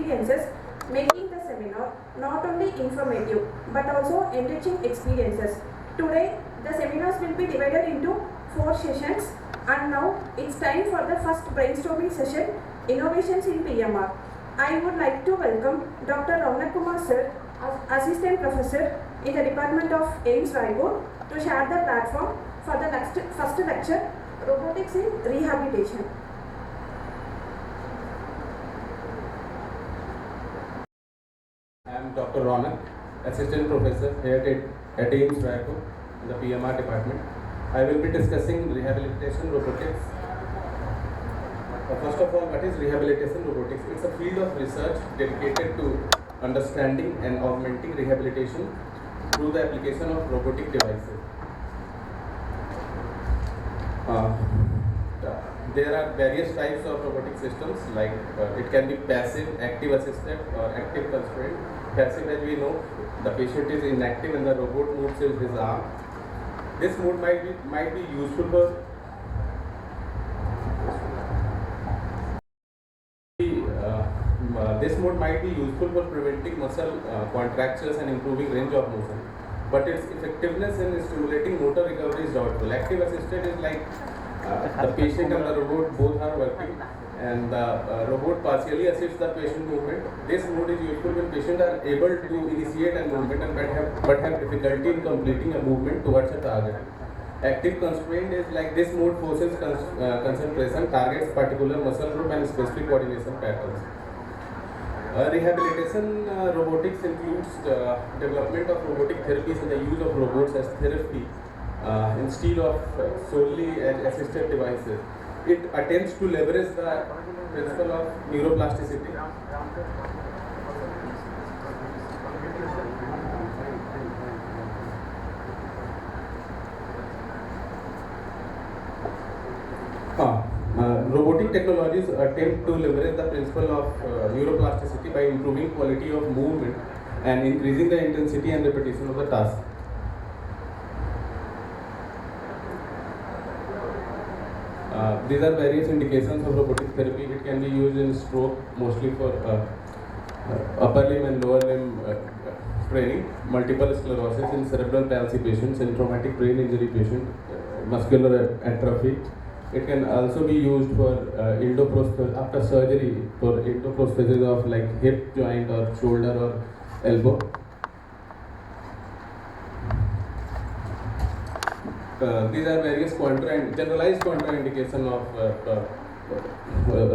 experiences, making the seminar not only informative but also enriching experiences. Today, the seminars will be divided into 4 sessions, and now it's time for the first brainstorming session, Innovations in PMR. I would like to welcome Dr. Raunak sir, Assistant Professor in the Department of AIMS Raipur, to share the platform for the first lecture, Robotics in Rehabilitation. I am Dr. Raunak, Assistant Professor here at AIMS Raipur in the PMR department. I will be discussing rehabilitation robotics. First of all, what is rehabilitation robotics? It's a field of research dedicated to understanding and augmenting rehabilitation through the application of robotic devices. There are various types of robotic systems, like it can be passive, active assisted, or active constrained. Passive, as we know, the patient is inactive and the robot moves his arm. This mode might be useful for preventing muscle contractures and improving range of motion, but its effectiveness in stimulating motor recovery is doubtful. Active assisted is like the patient and the robot both are working, and the robot partially assists the patient movement. This mode is useful when patients are able to initiate a movement and but have difficulty in completing a movement towards a target. Active constraint is like this mode forces concentration, targets particular muscle group and specific coordination patterns. Rehabilitation robotics includes the development of robotic therapies and the use of robots as therapy instead of solely as assisted devices. It attempts to leverage the principle of neuroplasticity. Robotic technologies attempt to leverage the principle of neuroplasticity by improving quality of movement and increasing the intensity and repetition of the task. These are various indications of robotic therapy. It can be used in stroke, mostly for upper limb and lower limb training, multiple sclerosis in cerebral palsy patients, in traumatic brain injury patients, muscular atrophy. It can also be used for after surgery for endoprosthesis of like hip joint or shoulder or elbow. These are various generalized contraindication of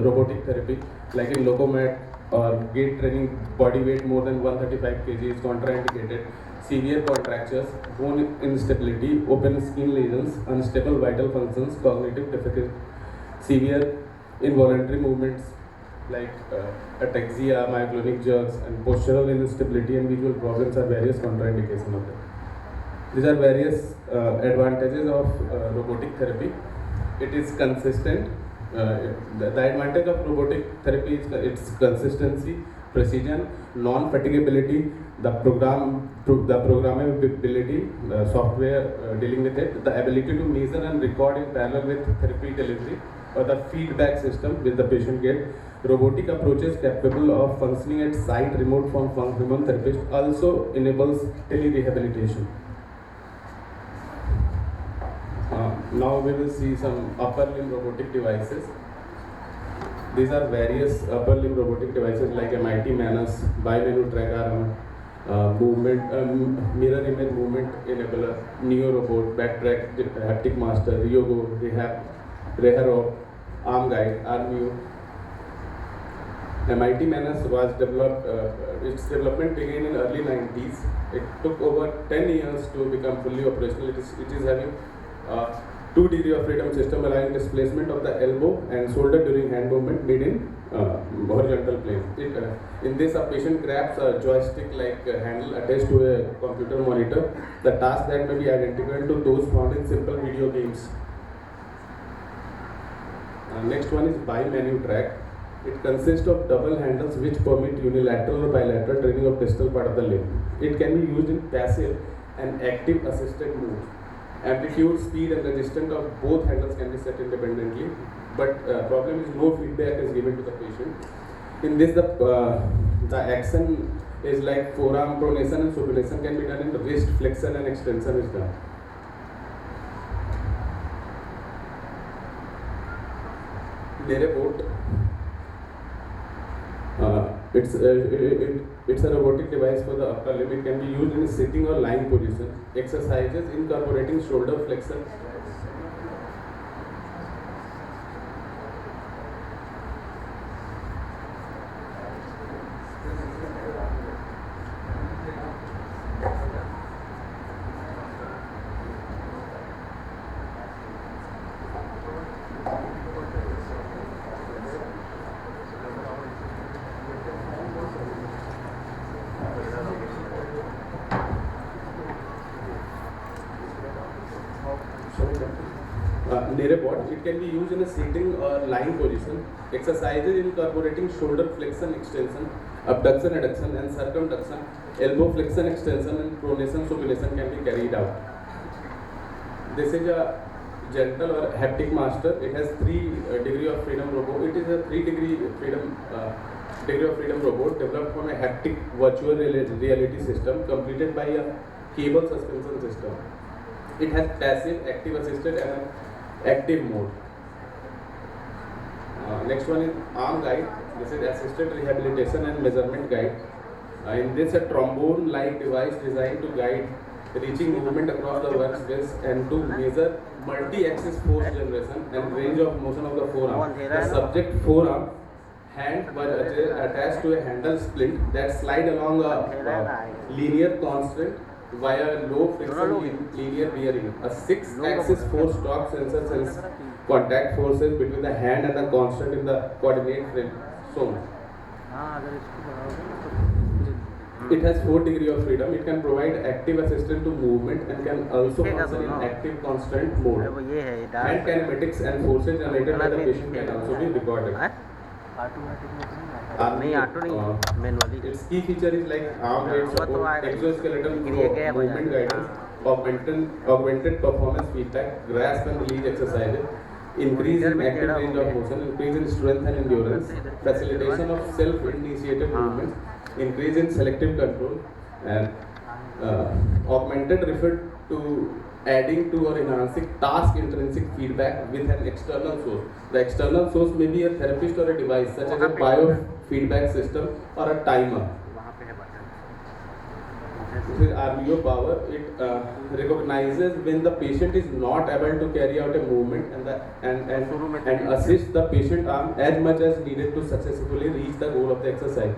robotic therapy, like in locomat or gait training. Body weight more than 135 kg is contraindicated. Severe contractures, bone instability, open skin lesions, unstable vital functions, cognitive deficit, severe involuntary movements like ataxia, myoclonic jerks, and postural instability and visual problems are various contraindications of it. These are various advantages of robotic therapy. It is consistent. The advantage of robotic therapy is its consistency, precision, non-fatigability, the programmability, the software dealing with it, the ability to measure and record in parallel with therapy delivery, or the feedback system which the patient gets. Robotic approaches capable of functioning at site remote from human therapist also enables tele-rehabilitation. Now we will see some upper limb robotic devices. These are various upper limb robotic devices like MIT Manus, bi-menu track arm, mirror image movement enabler, Neo robot, backtrack, haptic master, Ryogo, Reharop, arm guide, RMU. MIT Manus was developed, its development began in early 90s. It took over 10 years to become fully operational. It is having 2 degree of freedom system, allowing displacement of the elbow and shoulder during hand movement made in horizontal plane. In this, a patient grabs a joystick-like handle attached to a computer monitor. The task that may be identical to those found in simple video games. Next one is bi-menu track. It consists of double handles which permit unilateral or bilateral training of distal part of the limb. It can be used in passive and active assisted moves. Amplitude, speed and resistance of both handles can be set independently, but problem is no feedback is given to the patient. In this, the action is like forearm pronation and supination can be done in wrist flexion and extension is done. Nereport. It's a robotic device for the upper limb. It can be used in a sitting or lying position. Exercises incorporating shoulder flexion. Nereport, it can be used in a sitting or lying position. Exercises incorporating shoulder flexion, extension, abduction, adduction, and circumduction, elbow flexion, extension, and pronation, supination can be carried out. This is a gentle or haptic master. It has 3 degree of freedom robot. It is a 3 degree of freedom robot developed from a haptic virtual reality system completed by a cable suspension system. It has passive, active assisted, and an active mode. Next one is arm guide. This is assisted rehabilitation and measurement guide. In this, a trombone-like device designed to guide reaching movement across the workspace and to measure multi-axis force generation and range of motion of the forearm. The subject forearm hand was attached to a handle splint that slide along a linear constant via low friction linear bearing. A 6-axis force torque sensor senses contact forces between the hand and the constant in the coordinate frame zone. It has 4 degrees of freedom. It can provide active assistance to movement and can also function in active constant mode. Hand kinematics and forces generated by the patient can also be recorded. Its key feature is like arm rate support, exoskeleton movement guidance, augmented performance feedback, grasp and release exercises, increase in active range of motion, increase in strength and endurance, facilitation of self-initiated movements, increase in selective control, and augmented referred to adding to or enhancing task intrinsic feedback with an external source. The external source may be a therapist or a device such as a biofeedback system or a timer. This is RBO power. It recognizes when the patient is not able to carry out a movement and assists the patient arm as much as needed to successfully reach the goal of the exercise.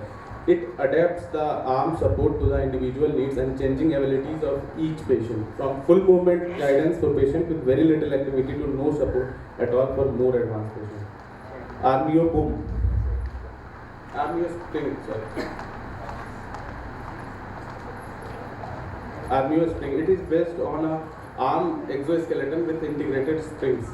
It adapts the arm support to the individual needs and changing abilities of each patient, from full movement guidance for patients with very little activity to no support at all for more advanced patients. RBO boom. RBO spring, sorry. RBO spring. It is based on a arm exoskeleton with integrated springs.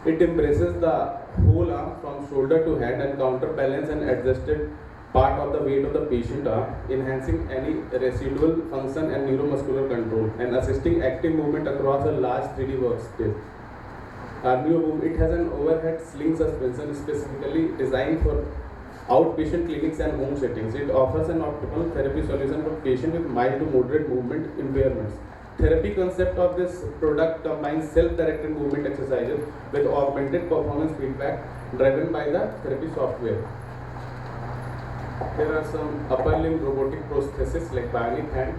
It embraces the whole arm from shoulder to hand and counterbalance and adjusted part of the weight of the patient arm, enhancing any residual function and neuromuscular control and assisting active movement across a large 3D workspace. RBO boom, it has an overhead sling suspension specifically designed for outpatient clinics and home settings. It offers an optimal therapy solution for patients with mild to moderate movement impairments. Therapy concept of this product combines self-directed movement exercises with augmented performance feedback driven by the therapy software. There are some upper limb robotic prostheses like bionic hand.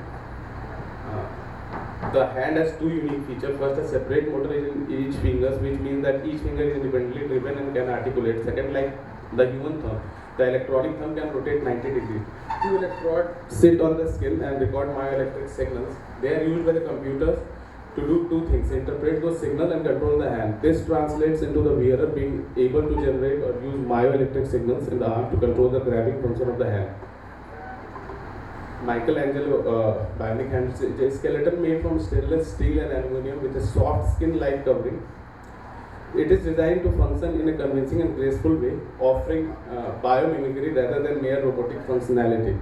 The hand has 2 unique features. First, a separate motor is in each finger, which means that each finger is independently driven and can articulate. Second, like the human thumb, the electronic thumb can rotate 90 degrees. 2 electrodes sit on the skin and record myoelectric signals. They are used by the computers to do 2 things: interpret those signals and control the hand. This translates into the wearer being able to generate or use myoelectric signals in the arm to control the grabbing function of the hand. Michelangelo bionic hand is a skeleton made from stainless steel and aluminum with a soft skin-like covering. It is designed to function in a convincing and graceful way, offering biomimicry rather than mere robotic functionality.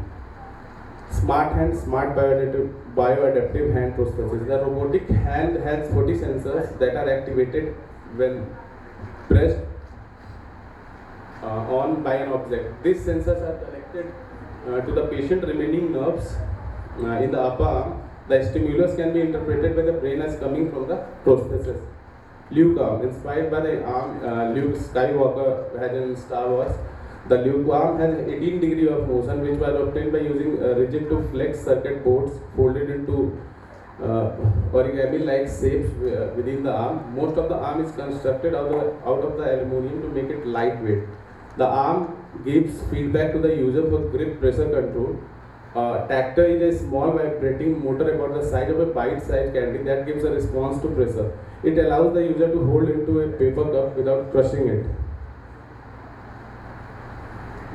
Smart hand, smart bioadaptive hand prosthesis. The robotic hand has 40 sensors that are activated when pressed on by an object. These sensors are connected to the patient remaining nerves in the upper arm. The stimulus can be interpreted by the brain as coming from the prosthesis. Luke arm, inspired by the arm Luke Skywalker had in Star Wars. The Luke arm has 18 degree of motion, which was obtained by using rigid to flex circuit boards folded into origami-like shapes within the arm. Most of the arm is constructed out of the aluminum to make it lightweight. The arm gives feedback to the user for grip pressure control. Tactor is a small vibrating motor about the size of a bite-sized candy that gives a response to pressure. It allows the user to hold into a paper cup without crushing it.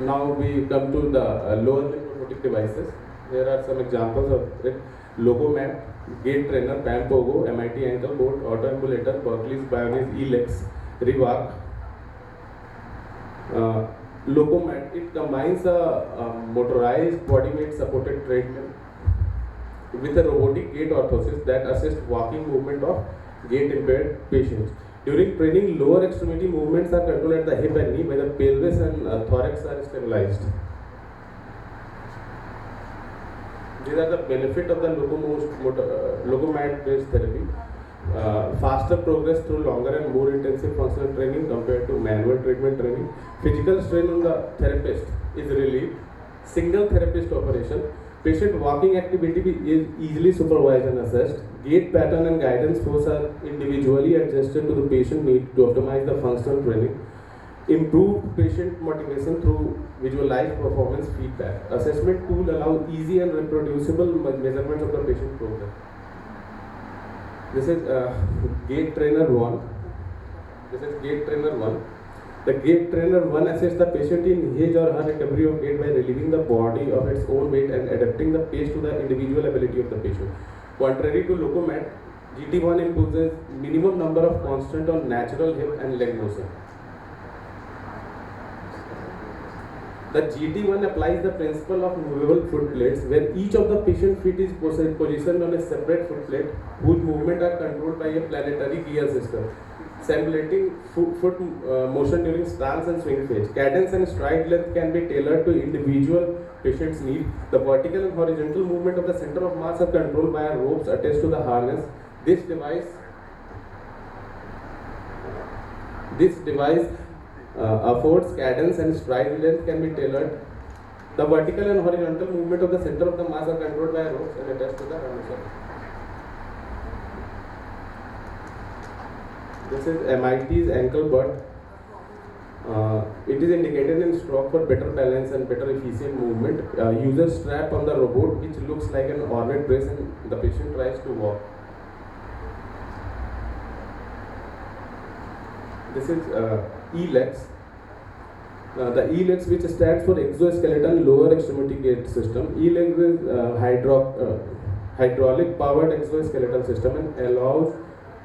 Now we come to the lower limb robotic devices. Here are some examples of it. Logomat, Gait Trainer, Pampogo, MIT Ankle Board, Autoambulator, Berkeley's Bionese E-Lex, Rivak. Logomat, it combines a motorized body weight supported treadmill with a robotic gait orthosis that assists walking movement of gait impaired patients. During training, lower extremity movements are controlled at the hip and knee, while the pelvis and thorax are stabilized. These are the benefits of the Logomat based therapy. Faster progress through longer and more intensive functional training compared to manual treatment training. Physical strain on the therapist is relieved. Single therapist operation. Patient walking activity is easily supervised and assessed. Gait pattern and guidance force are individually adjusted to the patient need to optimize the functional training. Improved patient motivation through visualized performance feedback. Assessment tool allow easy and reproducible measurements of the patient progress. This is Gait Trainer 1. This is Gait Trainer 1. The Gait Trainer 1 assists the patient in his or her recovery of gait by relieving the body of its own weight and adapting the pace to the individual ability of the patient. Contrary to Logomat, GT1 imposes minimum number of constant on natural hip and leg motion. The GT1 applies the principle of movable foot plates, where each of the patient feet is positioned on a separate foot plate, whose movement are controlled by a planetary gear system, simulating foot motion during stance and swing phase. Cadence and stride length can be tailored to individual patient's need. The vertical and horizontal movement of the center of mass are controlled by ropes attached to the harness. This device affords cadence and stride length can be tailored. The vertical and horizontal movement of the center of the mass are controlled by ropes and attached to the harness. This is MIT's ankle butt. It is indicated in stroke for better balance and better efficient movement. User strap on the robot, which looks like an ornate brace, and the patient tries to walk. This is E-Lex. The E-Lex, which stands for exoskeleton lower extremity gait system. E-Lex is hydraulic powered exoskeletal system and allows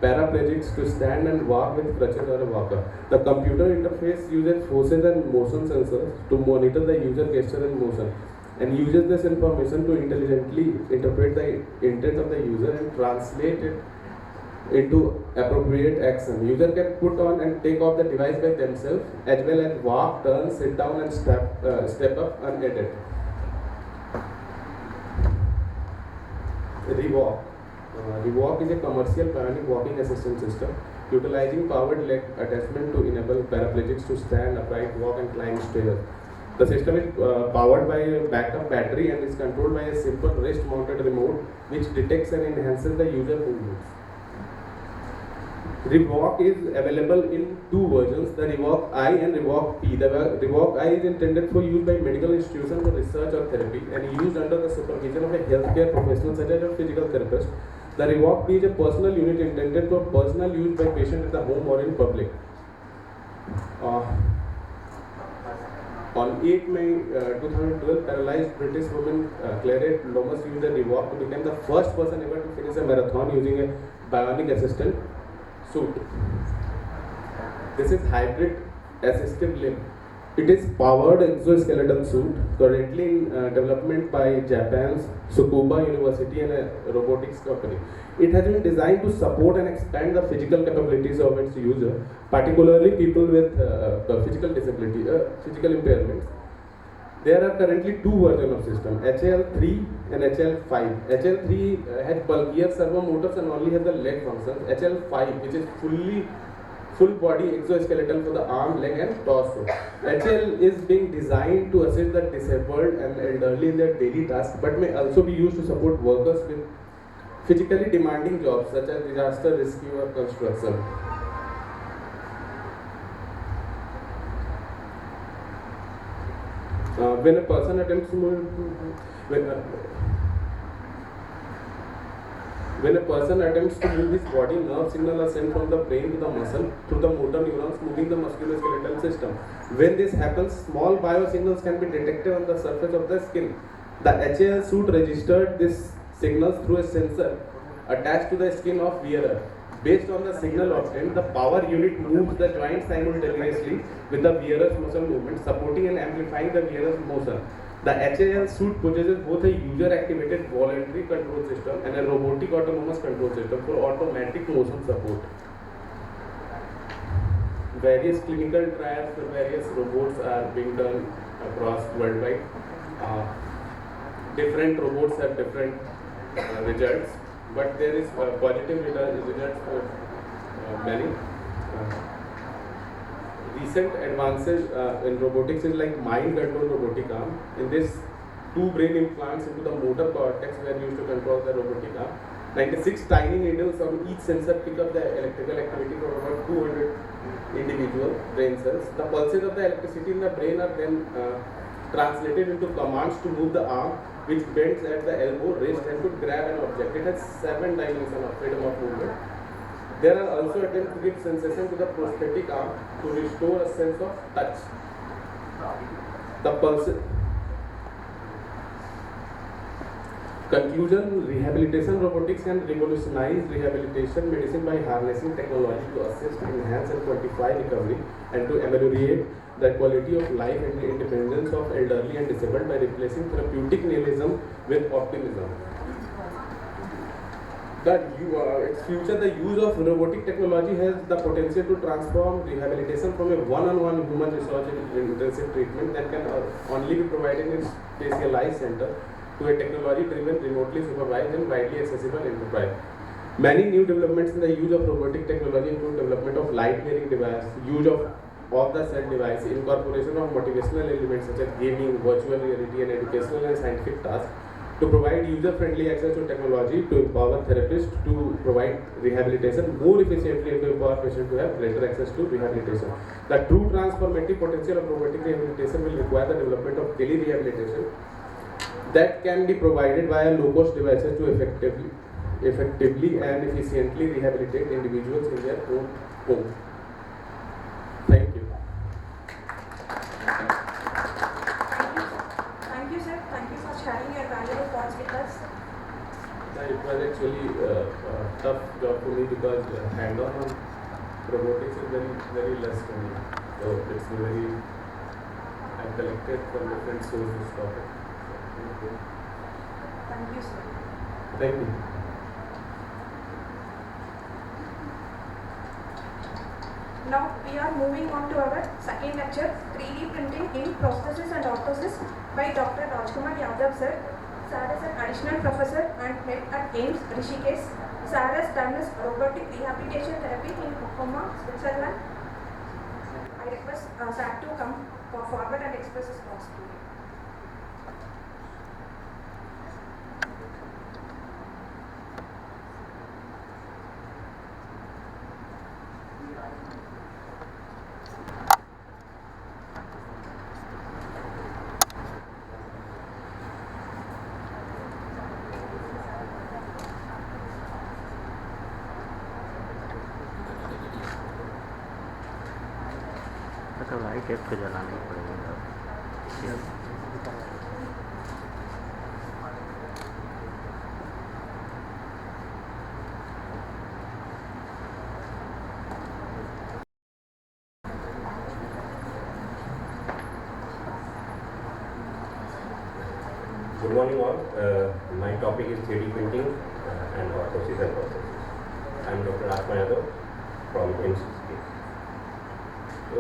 paraplegics to stand and walk with crutches or a walker. The computer interface uses forces and motion sensors to monitor the user gesture and motion, and uses this information to intelligently interpret the intent of the user and translate it into appropriate action. User can put on and take off the device by themselves, as well as walk, turn, sit down and step up unaided. Rewalk. Rewalk is a commercial bionic walking assistance system utilizing powered leg attachment to enable paraplegics to stand upright, walk and climb stairs. The system is powered by a backup battery and is controlled by a simple wrist mounted remote which detects and enhances the user movements. Rewalk is available in two versions, the Rewalk I and Rewalk P. The Rewalk I is intended for use by medical institutions for research or therapy and used under the supervision of a healthcare professional such as a physical therapist. The Rewalk P is a personal unit intended for personal use by patients at the home or in public. On 8 May 2012, paralyzed British woman Claret Lomas used the Rewalk to become the first person ever to finish a marathon using a bionic assistant suit. This is hybrid assistive limb. It is powered exoskeleton suit currently in development by Japan's Tsukuba University and a robotics company. It has been designed to support and expand the physical capabilities of its user, particularly people with physical disability, physical impairments. There are currently two versions of system, HL3 and HL5. HL3 has bulkier servo motors and only has the leg functions. HL5, which is full body exoskeleton for the arm, leg and torso. HL is being designed to assist the disabled and elderly in their daily tasks, but may also be used to support workers with physically demanding jobs such as disaster rescue or construction. When a person attempts to move, when a person attempts to move his body, nerve signals are sent from the brain to the muscle through the motor neurons moving the musculoskeletal system. When this happens, small biosignals can be detected on the surface of the skin. The HAL suit registered these signals through a sensor attached to the skin of wearer. Based on the signal obtained, the power unit moves the joint simultaneously with the wearer's muscle movement, supporting and amplifying the wearer's motion. The HAL suit possesses both a user-activated voluntary control system and a robotic autonomous control system for automatic motion support. Various clinical trials for various robots are being done across worldwide. Different robots have different results, but there is positive results for many. Recent advances in robotics is like mind control robotic arm. In this, 2 brain implants into the motor cortex were used to control the robotic arm. 96 tiny needles on each sensor pick up the electrical activity from about 200 individual brain cells. The pulses of the electricity in the brain are then translated into commands to move the arm, which bends at the elbow, wrist, and could grab an object. It has 7 dimensions of freedom of movement. There are also attempts to give sensation to the prosthetic arm to restore a sense of touch. The pulse. Conclusion: rehabilitation robotics can revolutionize rehabilitation medicine by harnessing technology to assist, enhance, and quantify recovery, and to ameliorate the quality of life and the independence of elderly and disabled by replacing therapeutic nihilism with optimism. Its future, the use of robotic technology has the potential to transform rehabilitation from a one-on-one human research and intensive treatment that can only be provided in specialized center to a technology-driven, remotely supervised and widely accessible enterprise. Many new developments in the use of robotic technology include development of light-bearing device, use of off-the-shelf device, incorporation of motivational elements such as gaming, virtual reality, and educational and scientific tasks, to provide user-friendly access to technology, to empower therapists to provide rehabilitation more efficiently, and to empower patients to have greater access to rehabilitation. The true transformative potential of robotic rehabilitation will require the development of tele-rehabilitation that can be provided via low-cost devices to effectively and efficiently rehabilitate individuals in their own home. Thank you. Thank you, sir. Thank you for sharing your valuable thoughts with us. It was actually a tough job for me because hand-on robotics is very less for me. So it's I've collected from different sources topic. Thank you, sir. Thank you. Now we are moving on to our second lecture, 3D printing in prosthesis and orthosis by Dr. Rajkumar Yadav, sir. Sir is an additional professor and head at AIMS, Rishikesh. Sir has done his robotic rehabilitation therapy in Kumar, Switzerland. I request Sir to come forward and express his thoughts. तो light एक तो जलानी पड़ेगा। Good morning all. My topic is 3D printing and orthosis and processes. I am Dr. Yadav from MCC. So,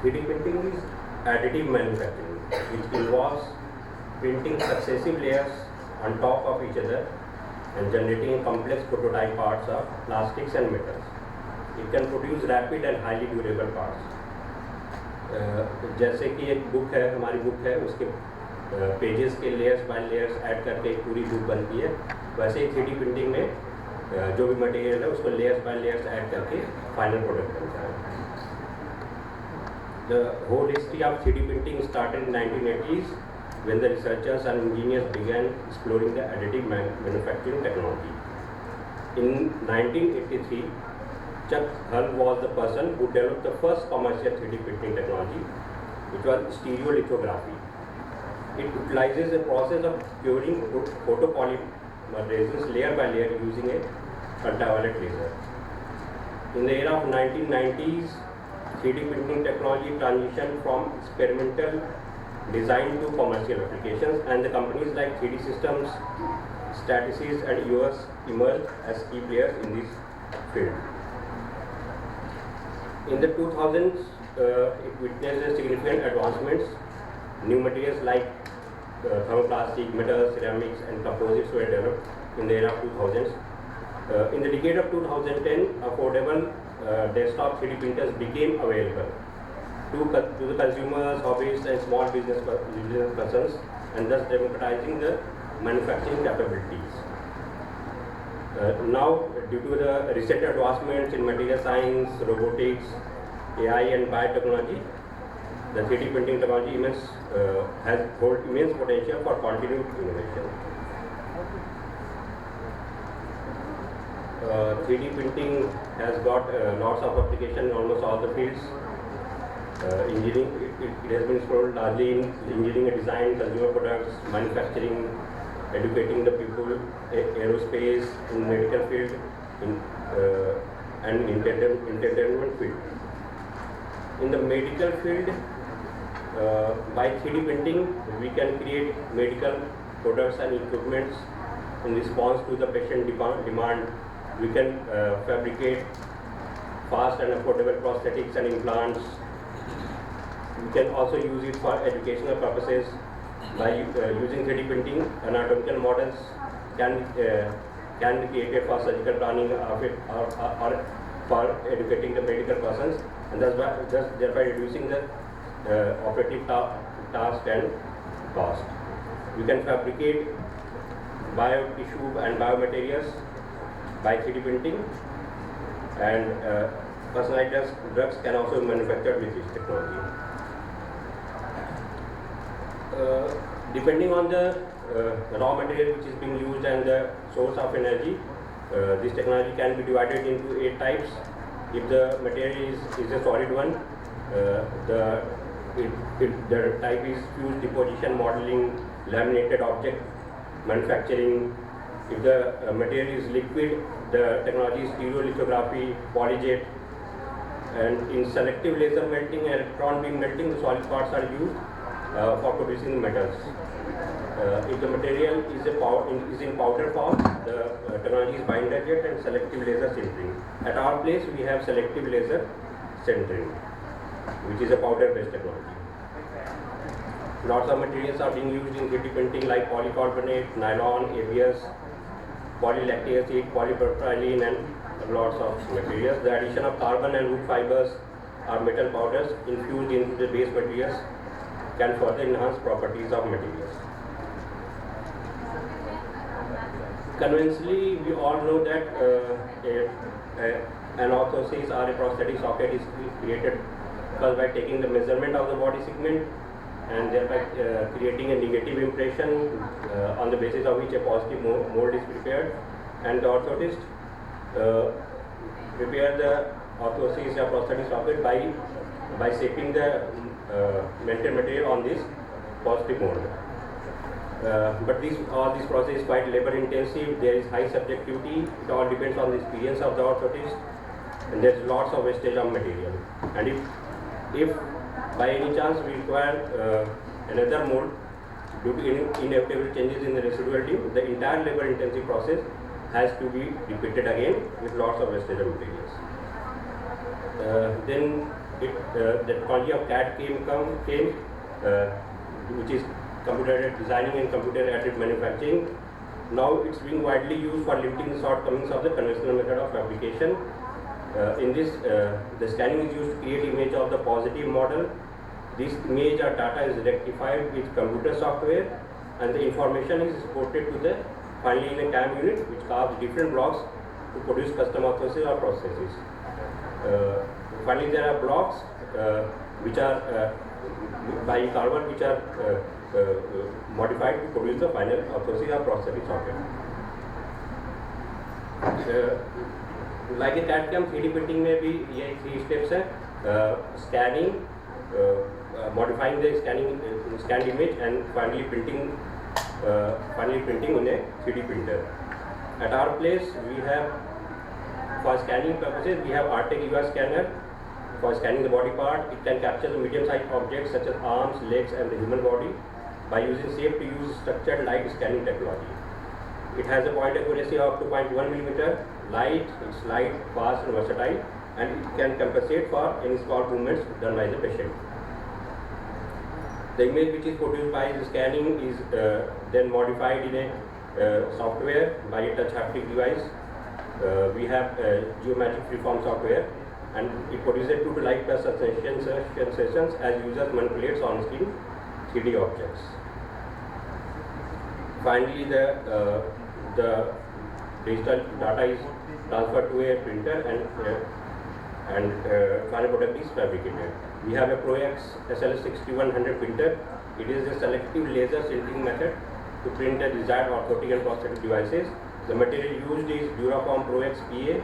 3D printing is additive manufacturing, which involves printing successive layers on top of each other and generating complex prototype parts of plastics and metals. It can produce rapid and highly durable parts. जैसे कि एक book है, हमारी book है, उसके pages के layers by layers add करके एक पूरी बुक बनती है, वैसे ही 3D प्रिंटिंग में जो भी मटेरियल है उसको लेयर्स बाय लेयर्स ऐड करके फाइनल प्रोडक्ट बनता है. The whole history of 3D printing started in 1980s when the researchers and engineers began exploring the additive manufacturing technology. In 1983, Chuck Hull was the person who developed the first commercial 3D printing technology, which was stereolithography. It utilizes a process of curing photopolymer resins layer by layer using a ultraviolet laser. In the era of 1990s, 3D printing technology transitioned from experimental design to commercial applications, and the companies like 3D Systems, Stratasys and US emerged as key players in this field. In the 2000s, it witnessed significant advancements. New materials like thermoplastic, metals, ceramics and composites were developed in the era of 2000s. In the decade of 2010, affordable desktop 3D printers became available to the consumers, hobbyists and small business persons, and thus democratizing the manufacturing capabilities. Now, due to the recent advancements in material science, robotics, AI and biotechnology, the 3D printing technology has immense potential for continued innovation. 3D printing has got lots of application in almost all the fields. Engineering, it has been explored largely in engineering and design, consumer products, manufacturing, educating the people, aerospace, in medical field, and entertainment field. In the medical field, by 3D printing, we can create medical products and equipments in response to the patient demand. We can fabricate fast and affordable prosthetics and implants. We can also use it for educational purposes. By using 3D printing, anatomical models can be created for surgical planning or for educating the medical persons, and thereby reducing the operative task and cost. We can fabricate bio-tissue and biomaterials by 3D printing, and personalized drugs can also be manufactured with this technology. Depending on the raw material which is being used and the source of energy, this technology can be divided into 8 types. If the material is a solid one, the type is fused deposition modeling, laminated object manufacturing. If the material is liquid, the technology is stereolithography, polyjet, and in selective laser melting and electron beam melting, the solid parts are used for producing metals. If the material is in powder form, the technology is binder jet and selective laser sintering. At our place, we have selective laser sintering, which is a powder-based technology. Lots of materials are being used in 3D printing like polycarbonate, nylon, ABS, polylactic acid, polypropylene, and lots of materials. The addition of carbon and wood fibers or metal powders infused into the base materials can further enhance properties of materials. Conventionally, we all know that an orthosis or a prosthetic socket is created first by taking the measurement of the body segment and thereby creating a negative impression on the basis of which a positive mold is prepared, and the orthotist prepare the orthosis or prosthetic socket by shaping the melted material on this positive mold. But all this process is quite labor intensive. There is high subjectivity. It all depends on the experience of the orthotist, and there is lots of wastage of material. And if by any chance we require another mold, due to inevitable changes in the residual team, the entire labor intensive process has to be repeated again with lots of wastage of materials. Then the technology of CAD came, which is computer-aided designing and computer-aided manufacturing. Now it's being widely used for limiting the shortcomings of the conventional method of fabrication. In this, the scanning is used to create image of the positive model. This image or data is rectified with computer software, and the information is exported to the finally in a CAM unit, which carves different blocks to produce custom orthoses or processes. Finally, there are blocks which are by carbon, which are modified to produce the final orthoses or prosthetic socket. Like a CAD CAM 3D printing में भी ये 3 steps हैं, scanning, modifying the scanned image and finally printing in a 3D printer. At our place we have, for scanning purposes, we have Artec UR scanner for scanning the body part. It can capture the medium-sized objects such as arms, legs and the human body by using safe-to-use structured light scanning technology. It has a point accuracy of 2.1 mm, light, it's light, fast and versatile, and it can compensate for any small movements done by the patient. The image which is produced by the scanning is then modified in a software by a touch haptic device. We have geometric freeform software, and it produces 2 to light plus sensations as users manipulates on-screen 3D objects. Finally, the digital data is transferred to a printer and final product is fabricated. We have a ProX SL6100 printer. It is a selective laser sintering method to print the desired orthotic and prosthetic devices. The material used is Duraform ProX PA,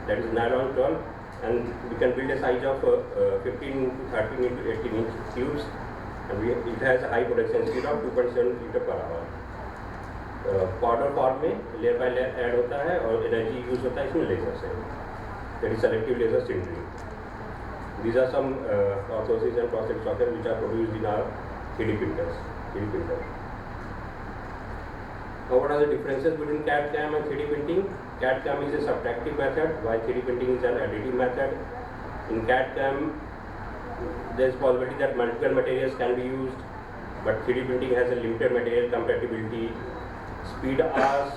that is nylon 12, and we can build a size of 15 to 13 into 18 inch cubes, and it has a high production speed of 2.7 liter per hour. Powder form में layer by layer add होता है और energy use होता है इसमें laser से, that is selective laser sintering. These are some orthoses and prosthetic sockets which are produced in our 3D printers. Now, what are the differences between CAD CAM and 3D printing? CAD CAM is a subtractive method, while 3D printing is an additive method. In CAD CAM, there is possibility that multiple materials can be used, but 3D printing has a limited material compatibility. Speed hours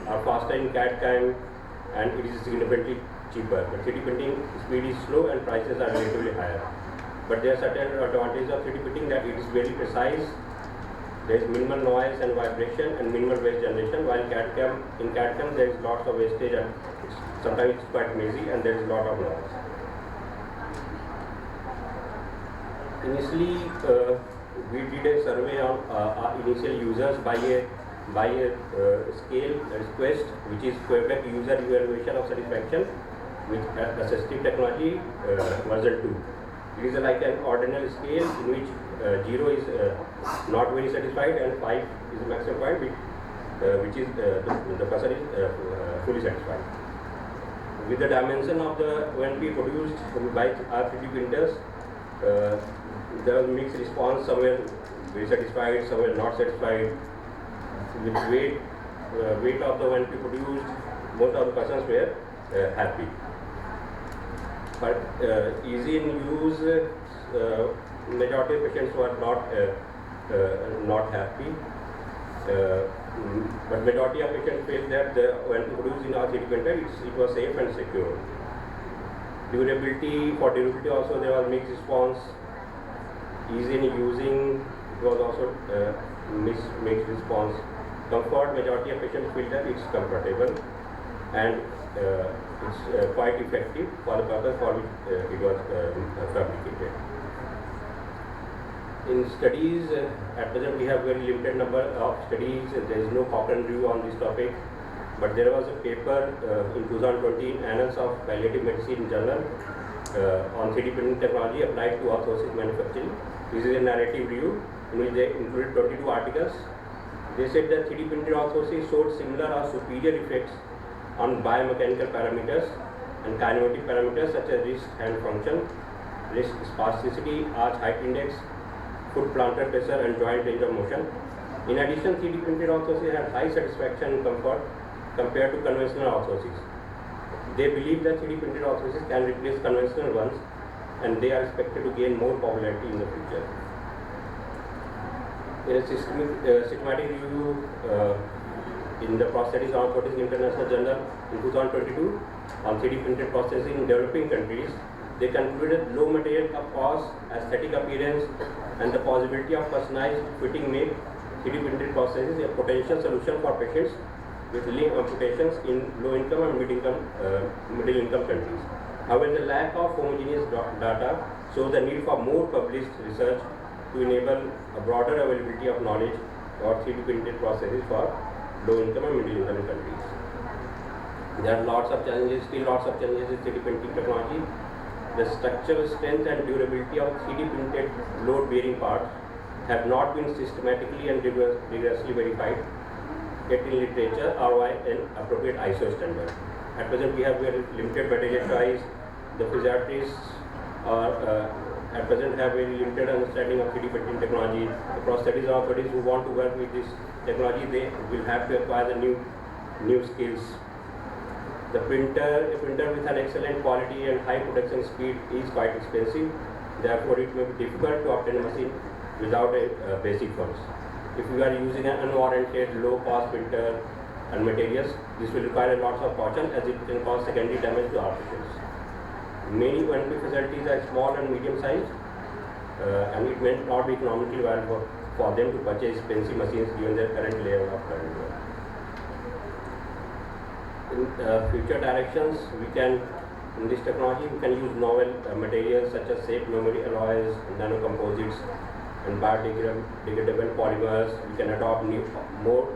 are faster in CAD CAM, and it is significantly cheaper. But 3D printing speed is slow and prices are relatively higher. But there are certain advantages of 3D printing, that it is very precise. There is minimal noise and vibration and minimal waste generation, while in CAD CAM there is lots of wastage and sometimes it's quite messy and there is a lot of noise. Initially, we did a survey on our initial users by a scale request, which is Quebec user evaluation of satisfaction with assistive technology version 2. It is like an ordinal scale in which 0 is not very satisfied and 5 is the maximum point, which is the person is fully satisfied. With the dimension of the ONP produced by our 3D printers, there was mixed response, somewhere very satisfied, somewhere not satisfied. With weight of the ONP produced, most of the persons were happy. But easy in use, majority of patients were not happy. But majority of patients felt that when produced in our 3D printer, it was safe and secure. Durability also there was mixed response. Easy in using, it was also mixed response. Comfort, majority of patients feel that it's comfortable and it's quite effective for the purpose for which it was fabricated. In studies, at present we have very limited number of studies. There is no Cochrane review on this topic, but there was a paper in 2020 in Annals of Palliative Medicine Journal on 3D printing technology applied to orthosis manufacturing. This is a narrative review in which they included 22 articles. They said that 3D printed orthosis showed similar or superior effects on biomechanical parameters and kinematic parameters such as wrist hand function, wrist spasticity, arch height index, foot plantar pressure and joint range of motion In addition, 3D printed orthoses have high satisfaction and comfort compared to conventional orthoses. They believe that 3D printed orthoses can replace conventional ones, and they are expected to gain more popularity in the future. In a systematic review in the Prosthetics and Orthotics International Journal in 2022 on 3D printed processing in developing countries, they concluded low material cost, aesthetic appearance, and the possibility of personalized fitting make 3D printed processes a potential solution for patients with limb amputations in low-income and middle-income countries. However, the lack of homogeneous data shows the need for more published research to enable a broader availability of knowledge about 3D printed processes for low-income and middle-income countries. There are lots of challenges, still lots of challenges with 3D printing technology. The structural strength and durability of 3D printed load-bearing parts have not been systematically and rigorously verified, yet in literature or by an appropriate ISO standard. At present, we have very limited material choice. The physiatrists at present have very limited understanding of 3D printing technology. The prosthetists or orthotists who want to work with this technology, they will have to acquire the new skills. A printer with an excellent quality and high production speed is quite expensive. Therefore, it may be difficult to obtain a machine without a basic funds. If you are using an unwarranted low-cost printer and materials, this will require a lot of caution as it can cause secondary damage to our patients. Many O&P facilities are small and medium sized, and it may not be economically viable for them to purchase expensive machines given their current level of current work. In future directions, in this technology, we can use novel materials such as safe memory alloys, nanocomposites, and biodegradable polymers. We can adopt more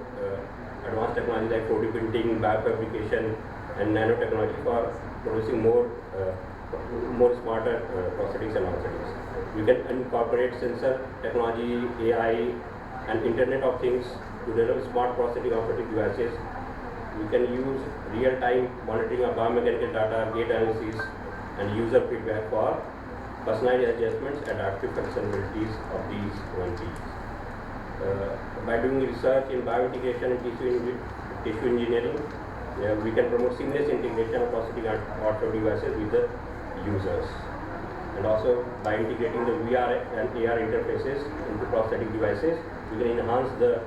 advanced technology like 4D printing, biofabrication, and nanotechnology for producing more smarter prosthetics and orthotics. We can incorporate sensor technology, AI, and Internet of Things to develop smart prosthetic orthotic devices. We can use real-time monitoring of biomechanical data, gait analysis, and user feedback for personalized adjustments and adaptive functionalities of these O&Ps. By doing research in biointegration and tissue engineering, we can promote seamless integration of prosthetic ortho devices with the users. And also, by integrating the VR and AR interfaces into prosthetic devices, we can enhance the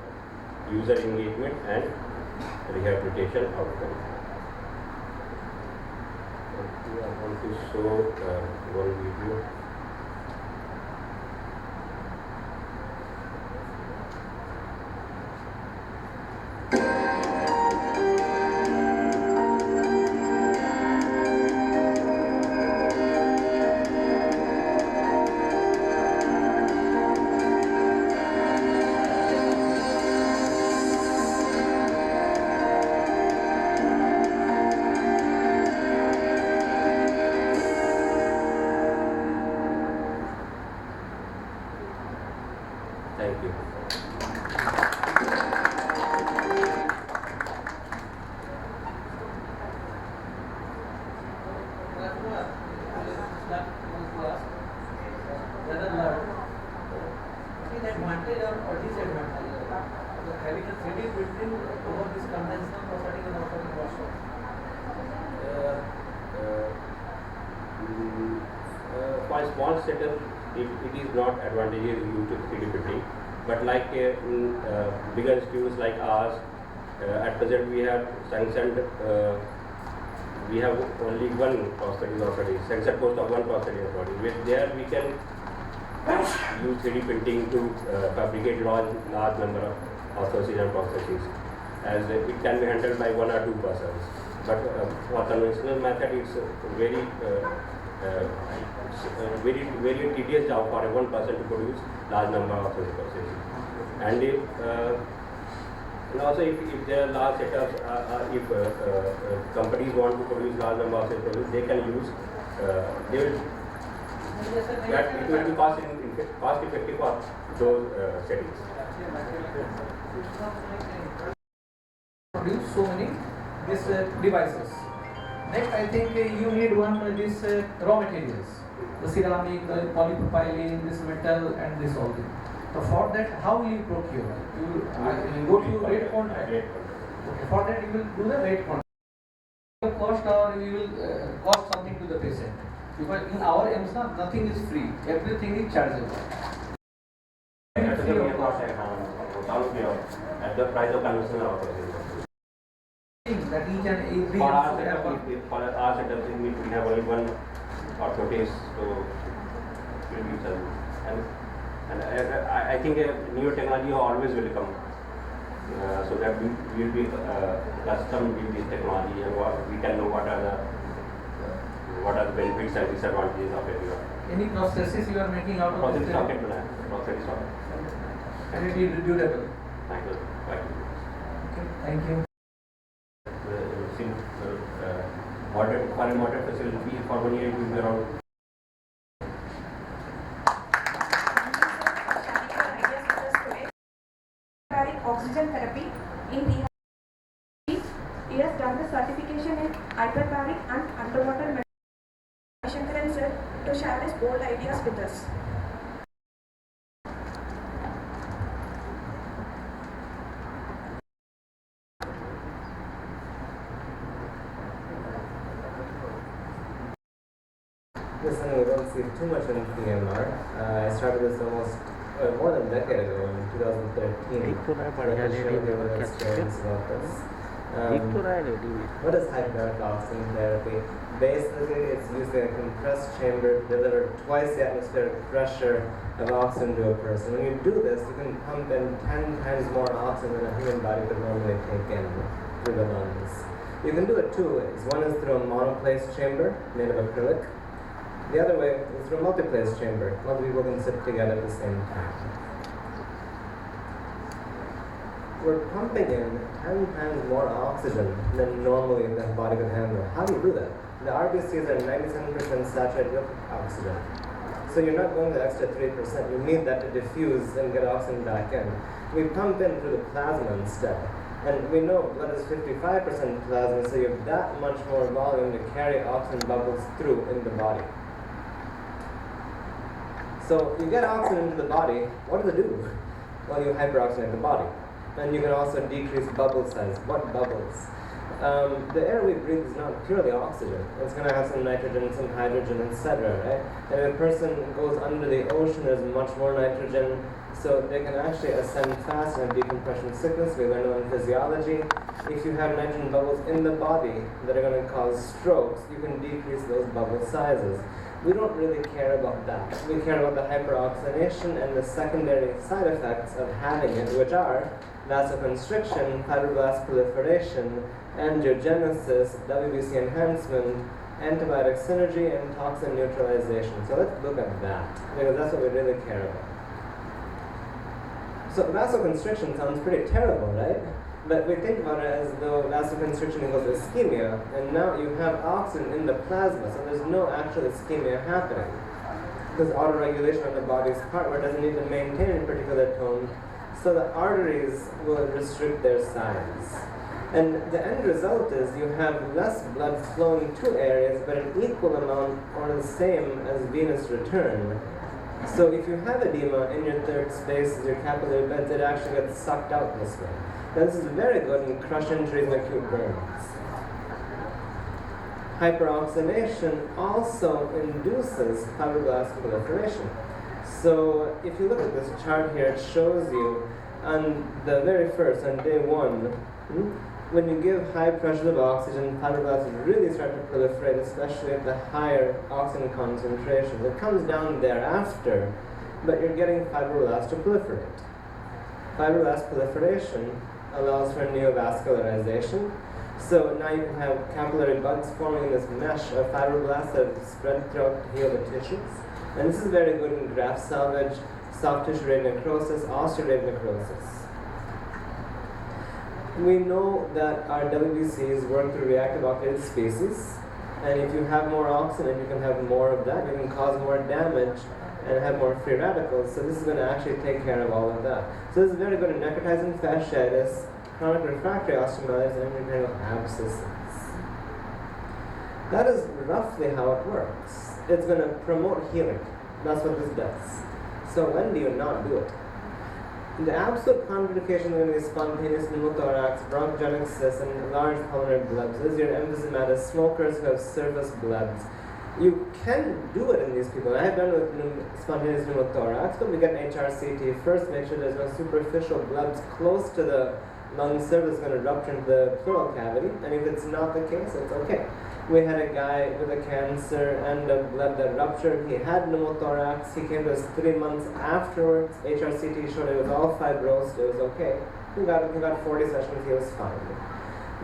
user engagement and rehabilitation outcome. I want to show one video. Thank you. Advantage or disadvantage of having a 3D printing over this conventional prosthetic and orthotic workshop? For a small setup, it is not advantageous due to 3D printing, but like in bigger institutes like ours, at present we have sanctioned, we have only one prosthetic authority, sanctioned post of one prosthetic authority. With there we can use 3D printing to fabricate large number of orthoses and prosthetics, as it can be handled by one or two persons. But for conventional method, it's very tedious job for one person to produce large number of prosthetics. And also if there are large setups, if companies want to produce large number of prosthetics, they can use, that it will be cost effective for those settings. Produce so many these devices. Next, I think you need this raw materials, the ceramic, polypropylene, this metal, and this all thing. So for that, how will you procure? You will go to rate contract. Rate Okay, for that you will do the rate contract. Cost or you will cost something to the patient. Because in our EMSA, nothing is free. Everything is chargeable. At the cost at the price of conventional outsourcing. That each and every For our should have setup, one. for our setup, we have only one orthotist, so it will be charged. And I think new technology always will come, so that we will be custom with this technology and we can know what are the benefits and disadvantages of everyone. Any processes you are making out of Process this? socket plan, process socket. And it is durable. Thank you. Okay, thank you. Since for a moderate facility for 1 year it will be around. Oxygen therapy in rehab. He has done the certification in hyperbaric and underwater medical. Sankaran sir to share his bold ideas with us. Listen, we don't see too much in PMR. I started this almost more than a decade ago in 2013. एक तो रहा है So I बढ़िया can share lady with you में an क्या experience about this. एक तो रहा है लेडी में What is hyperbaric oxygen therapy? Basically, it's using a compressed chamber to deliver twice the atmospheric pressure of oxygen to a person. When you do this, you can pump in 10 times more oxygen than a human body could normally take in through the lungs. You can do it two ways. One is through a monoplace chamber made of acrylic. The other way is through a multiplace chamber. Multiple people can sit together at the same time. We're pumping in 10 times more oxygen than normally the body could handle. How do you do that? The RBCs are 97% saturated with oxygen. So you're not going the extra 3%. You need that to diffuse and get oxygen back in. We pump in through the plasma instead. And we know blood is 55% plasma, so you have that much more volume to carry oxygen bubbles through in the body. So you get oxygen into the body, what does it do? Well, you hyperoxygenate the body. And you can also decrease bubble size. What bubbles? The air we breathe is not purely oxygen. It's going to have some nitrogen, some hydrogen, etc. Right? And if a person goes under the ocean, there's much more nitrogen, so they can actually ascend fast and have decompression sickness. We learn in physiology. If you have nitrogen bubbles in the body that are going to cause strokes, you can decrease those bubble sizes. We don't really care about that. We care about the hyperoxygenation and the secondary side effects of having it, which are vasoconstriction, fibroblast proliferation, angiogenesis, WBC enhancement, antibiotic synergy, and toxin neutralization. So let's look at that, because that's what we really care about. So vasoconstriction sounds pretty terrible, right? But we think about it as though vasoconstriction equals ischemia, and now you have oxygen in the plasma, so there's no actual ischemia happening. Because autoregulation on the body's part where it doesn't need to maintain a particular tone, so the arteries will restrict their size. And the end result is you have less blood flowing to areas, but an equal amount or the same as venous return. So if you have edema in your third space, your capillary beds, it actually gets sucked out this way. Now this is very good in crush injuries and acute burns. Hyperoxygenation also induces fibroblast proliferation. So if you look at this chart here, it shows you on the very first, on day one, when you give high pressures of oxygen, fibroblasts really start to proliferate, especially at the higher oxygen concentrations. It comes down thereafter, but you're getting fibroblasts to proliferate. Fibroblast proliferation allows for neovascularization. So now you can have capillary buds forming in this mesh of fibroblasts that have spread throughout to heal the tissues. And this is very good in graft salvage, soft tissue rate necrosis, osteoid necrosis. We know that our WBCs work through reactive oxidative species, and if you have more oxygen, you can have more of that. You can cause more damage and have more free radicals. So this is going to actually take care of all of that. So this is very good in necrotizing fasciitis, chronic refractory osteomyelitis, and intraperitoneal abscesses. That is roughly how it works. It's going to promote healing. That's what this does. So when do you not do it? The absolute contraindication is going to be spontaneous pneumothorax, bronchiolic cysts, and large pulmonary blebs. This is your emphysema as smokers who have surface blebs. You can do it in these people. I have done it with spontaneous pneumothorax, but we get an HRCT first, make sure there's no superficial blebs close to the lung surface going to rupture into the pleural cavity, and if it's not the case, it's okay. We had a guy with a cancer and a bleb that ruptured. He had pneumothorax. He came to us 3 months afterwards. HRCT showed it was all fibrosed. It was okay. He got 40 sessions. He was fine.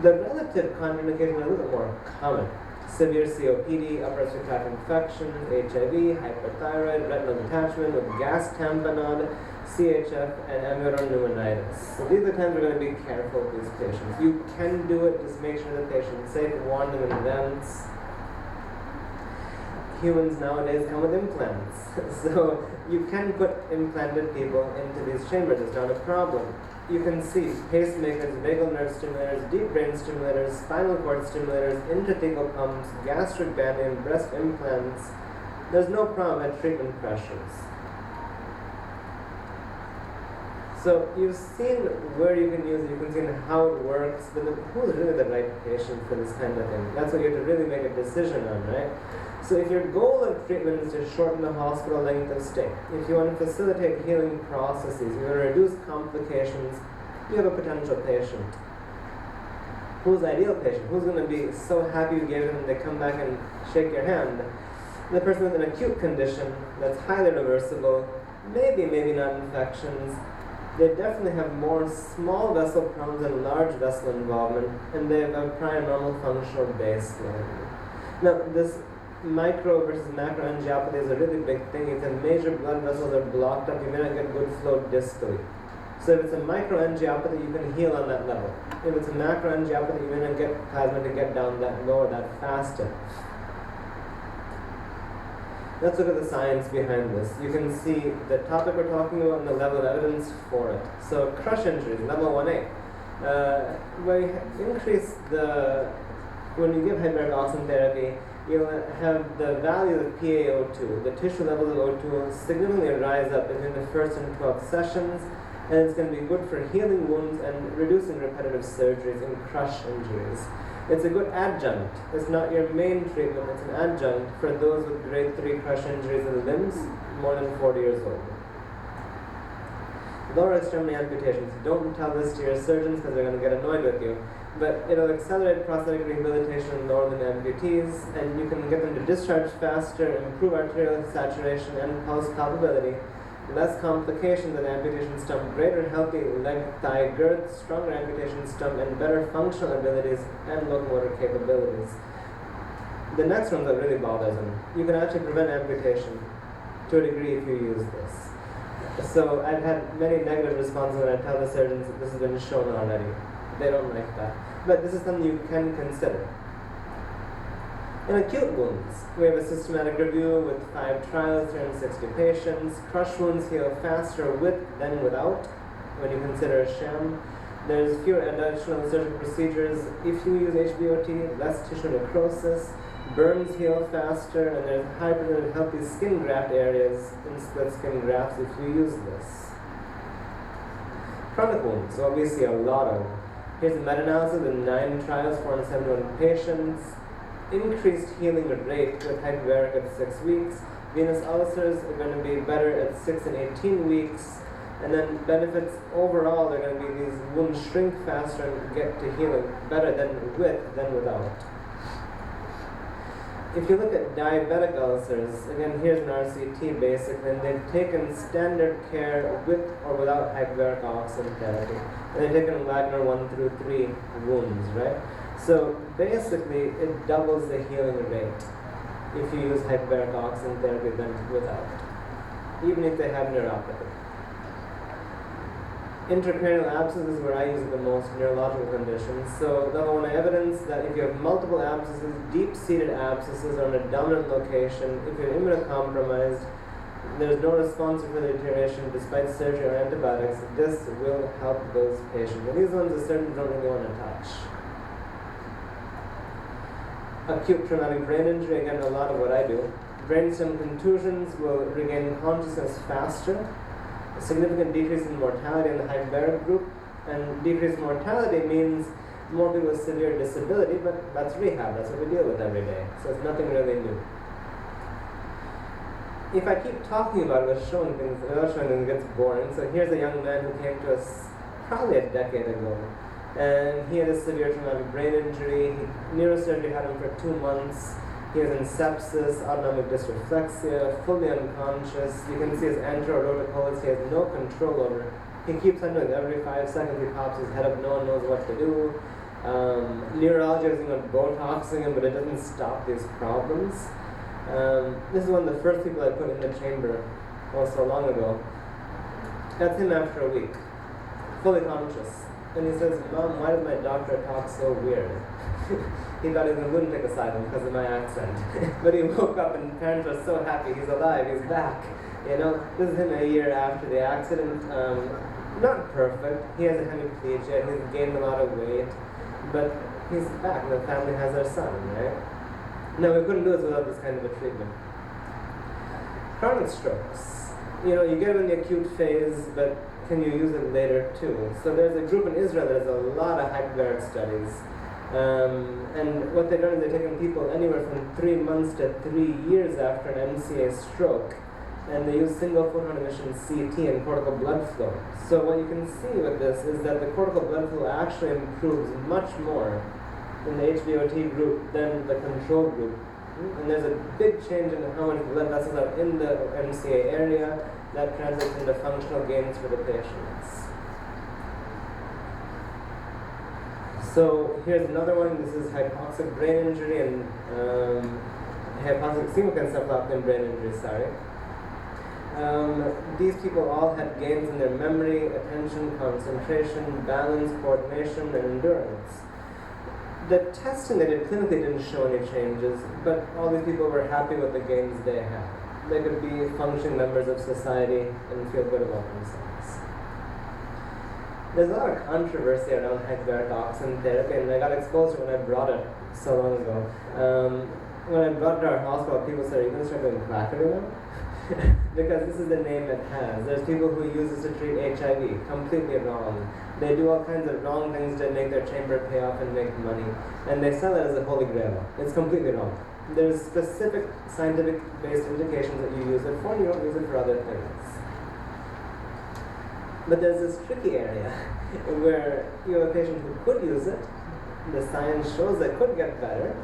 The relative contraindication is a little more common. Severe COPD, upper respiratory tract infection, HIV, hyperthyroid, retinal detachment with gas tamponade, CHF, and amyloid pneumonitis. So these are the times we're going to be careful with these patients. You can do it, just make sure the patient's safe, warn them in advance. Humans nowadays come with implants, so you can put implanted people into these chambers. It's not a problem. You can see pacemakers, vagal nerve stimulators, deep brain stimulators, spinal cord stimulators, intrathecal pumps, gastric banding, breast implants. There's no problem at treatment pressures. So you've seen where you can use it, you can see how it works, but who's really the right patient for this kind of thing? That's what you have to really make a decision on, right? So if your goal of treatment is to shorten the hospital length of stay, if you want to facilitate healing processes, you want to reduce complications, you have a potential patient. Who's the ideal patient? Who's going to be so happy you gave them, they come back and shake your hand? The person with an acute condition that's highly reversible, maybe not infections. They definitely have more small vessel problems than large vessel involvement, and they have a prior normal functional baseline. Now, this micro versus macro angiopathy is a really big thing. If the major blood vessels are blocked up, you may not get good flow distally. So if it's a micro angiopathy, you can heal on that level. If it's a macro angiopathy, you may not get plasma to get down that low or that fast enough. Let's look at the science behind this. You can see the topic we're talking about and the level of evidence for it. So crush injuries, level 1A. When you give hyperbaric oxygen therapy, you'll have the value of PaO2, the tissue levels of O2 will significantly rise up between the first and 12th sessions, and it's going to be good for healing wounds and reducing repetitive surgeries and crush injuries. It's a good adjunct. It's not your main treatment, it's an adjunct for those with grade 3 crush injuries in the limbs more than 40 years old. Lower extremity amputations. Don't tell this to your surgeons because they're going to get annoyed with you. But it'll accelerate prosthetic rehabilitation in lower limb amputees, and you can get them to discharge faster, improve arterial saturation and pulse palpability, less complications at amputation stump, greater healthy leg thigh girth, stronger amputation stump, and better functional abilities and locomotor capabilities. The next one that really bothers them. You can actually prevent amputation to a degree if you use this. So I've had many negative responses when I tell the surgeons that this has been shown already. They don't like that. But this is something you can consider. In acute wounds, we have a systematic review with 5 trials, 360 patients. Crush wounds heal faster with than without, when you consider a sham. There's fewer additional surgical procedures if you use HBOT, less tissue necrosis. Burns heal faster, and there's high percentage of healthy skin graft areas in split skin grafts if you use this. Chronic wounds, what we see a lot of. Here's a meta-analysis with 9 trials, 471 patients. Increased healing rate with hyperbaric at 6 weeks. Venous ulcers are going to be better at 6 and 18 weeks. And then benefits overall are going to be these wounds shrink faster and get to healing better than with than without. If you look at diabetic ulcers, again here's an RCT basically, and they've taken standard care with or without hyperbaric oxygen therapy. And they've taken Wagner 1 through 3 wounds, right? So basically it doubles the healing rate if you use hyperbaric oxygen therapy than without, even if they have neuropathy. Intracranial abscess is where I use it the most, neurological conditions. So level 1 evidence that if you have multiple abscesses, deep-seated abscesses on a dominant location, if you're immunocompromised, there's no response for the deterioration despite surgery or antibiotics, this will help those patients. And these ones the surgeons don't really want to touch. Acute traumatic brain injury, again a lot of what I do. Brainstem contusions will regain consciousness faster. significant decrease in mortality in the hyperbaric group, and decreased mortality means more people with severe disability, but that's rehab, that's what we deal with every day, so it's nothing really new. If I keep talking about it without showing things, it gets boring. So here's a young man who came to us probably a decade ago, and he had a severe traumatic brain injury. Neurosurgery had him for 2 months. He was in sepsis, autonomic dysreflexia, fully unconscious. You can see his anterorotacolus, he has no control over it. He keeps on doing it. Every 5 seconds he pops his head up, no one knows what to do. Neurology is Botoxing him, but it doesn't stop these problems. This is one of the first people I put in the chamber so long ago. That's him after a week, fully conscious. And he says, "Mom, why does my doctor talk so weird?" He thought he was in a lunatic asylum because of my accent. But he woke up and parents were so happy, he's alive, he's back. You know, this is him a year after the accident. Not perfect, he has a hemiplegia, he's gained a lot of weight, but he's back and the family has their son, right? No, we couldn't do this without this kind of a treatment. Chronic strokes. You know, you get it in the acute phase, but can you use it later too? So there's a group in Israel that has a lot of hyperbaric studies. And what they've done is they've taken people anywhere from 3 months to 3 years after an MCA stroke, and they use single photon emission CT and cortical blood flow. So what you can see with this is that the cortical blood flow actually improves much more in the HBOT group than the control group. And there's a big change in how much blood vessels are in the MCA area that translates into functional gains for the patients. So here's another one. This is hypoxic brain injury and hypoxic ischemic encephalopathy brain injury, these people all had gains in their memory, attention, concentration, balance, coordination, and endurance. The testing they did clinically didn't show any changes, but all these people were happy with the gains they had. They could be functioning members of society and feel good about themselves. There's a lot of controversy around hyperbaric oxygen therapy, and I got exposed to it when I brought it so long ago. When I brought it to our hospital, people said, "Are you going to start doing quackery now?" Because this is the name it has. There's people who use this to treat HIV. Completely wrong. They do all kinds of wrong things to make their chamber pay off and make money. And they sell it as a holy grail. It's completely wrong. There's specific scientific-based indications that you use it for, and you don't use it for other things. But there's this tricky area where you have a patient who could use it. The science shows they could get better.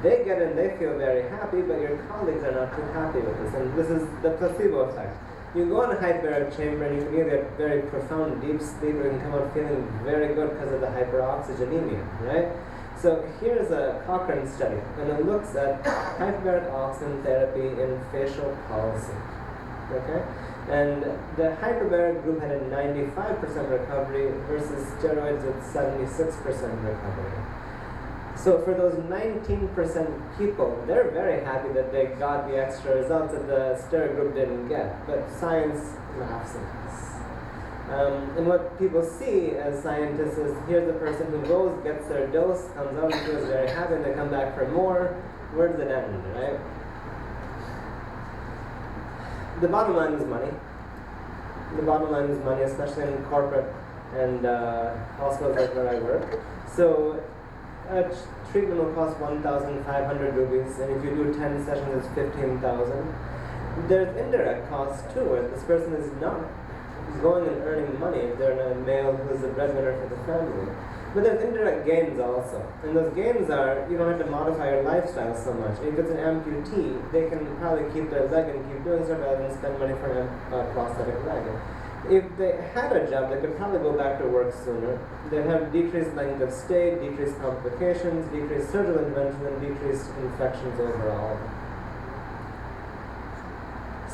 They get it and they feel very happy, but your colleagues are not too happy with this. And this is the placebo effect. You go in a hyperbaric chamber and you can either get very profound deep sleep or you can come out feeling very good because of the hyperoxygenemia, right? So here's a Cochrane study, and it looks at hyperbaric oxygen therapy in facial palsy, okay? And the hyperbaric group had a 95% recovery versus steroids with 76% recovery. So for those 19% people, they're very happy that they got the extra results that the steroid group didn't get, but science laughs at this. And what people see as scientists is, here's the person who goes, gets their dose, comes out and feels very happy, and they come back for more. Where does it end, right? The bottom line is money. The bottom line is money, especially in corporate and hospitals like where I work. So treatment will cost 1,500 rupees, and if you do 10 sessions, it's 15,000. There's indirect costs too, where this person is not going and earning money if they're a male who's the breadwinner for the family. But there's indirect gains also, and those gains are you don't have to modify your lifestyle so much. If it's an amputee, they can probably keep their leg and keep doing so rather than spend money for a prosthetic leg. If they had a job, they could probably go back to work sooner. They'd have decreased length of stay, decreased complications, decreased surgical intervention, and decreased infections overall.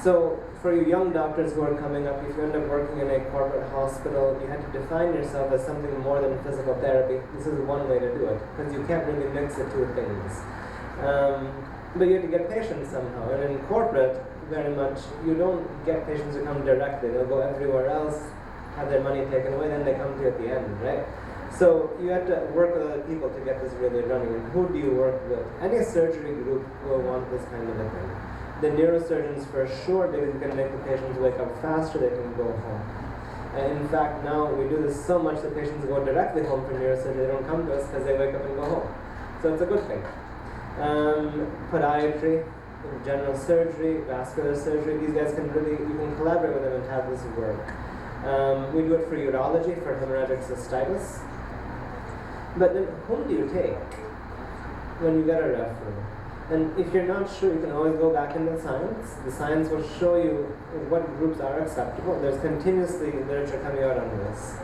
So for you young doctors who are coming up, if you end up working in a corporate hospital, you have to define yourself as something more than physical therapy. This is one way to do it, because you can't really mix the two things. But you have to get patients somehow, and in corporate, very much, you don't get patients who come directly. They'll go everywhere else, have their money taken away, then they come to you at the end, right? So you have to work with other people to get this really running. And who do you work with? Any surgery group will want this kind of a thing. The neurosurgeons for sure, because you can make the patients wake up faster, they can go home. And in fact, now we do this so much that patients go directly home for neurosurgery. They don't come to us because they wake up and go home. So it's a good thing. Podiatry, general surgery, vascular surgery, these guys can really, you can collaborate with them and have this work. We do it for urology, for hemorrhagic cystitis. But then whom do you take when you get a referral? And if you're not sure, you can always go back into science. The science will show you what groups are acceptable. There's continuously literature coming out on this.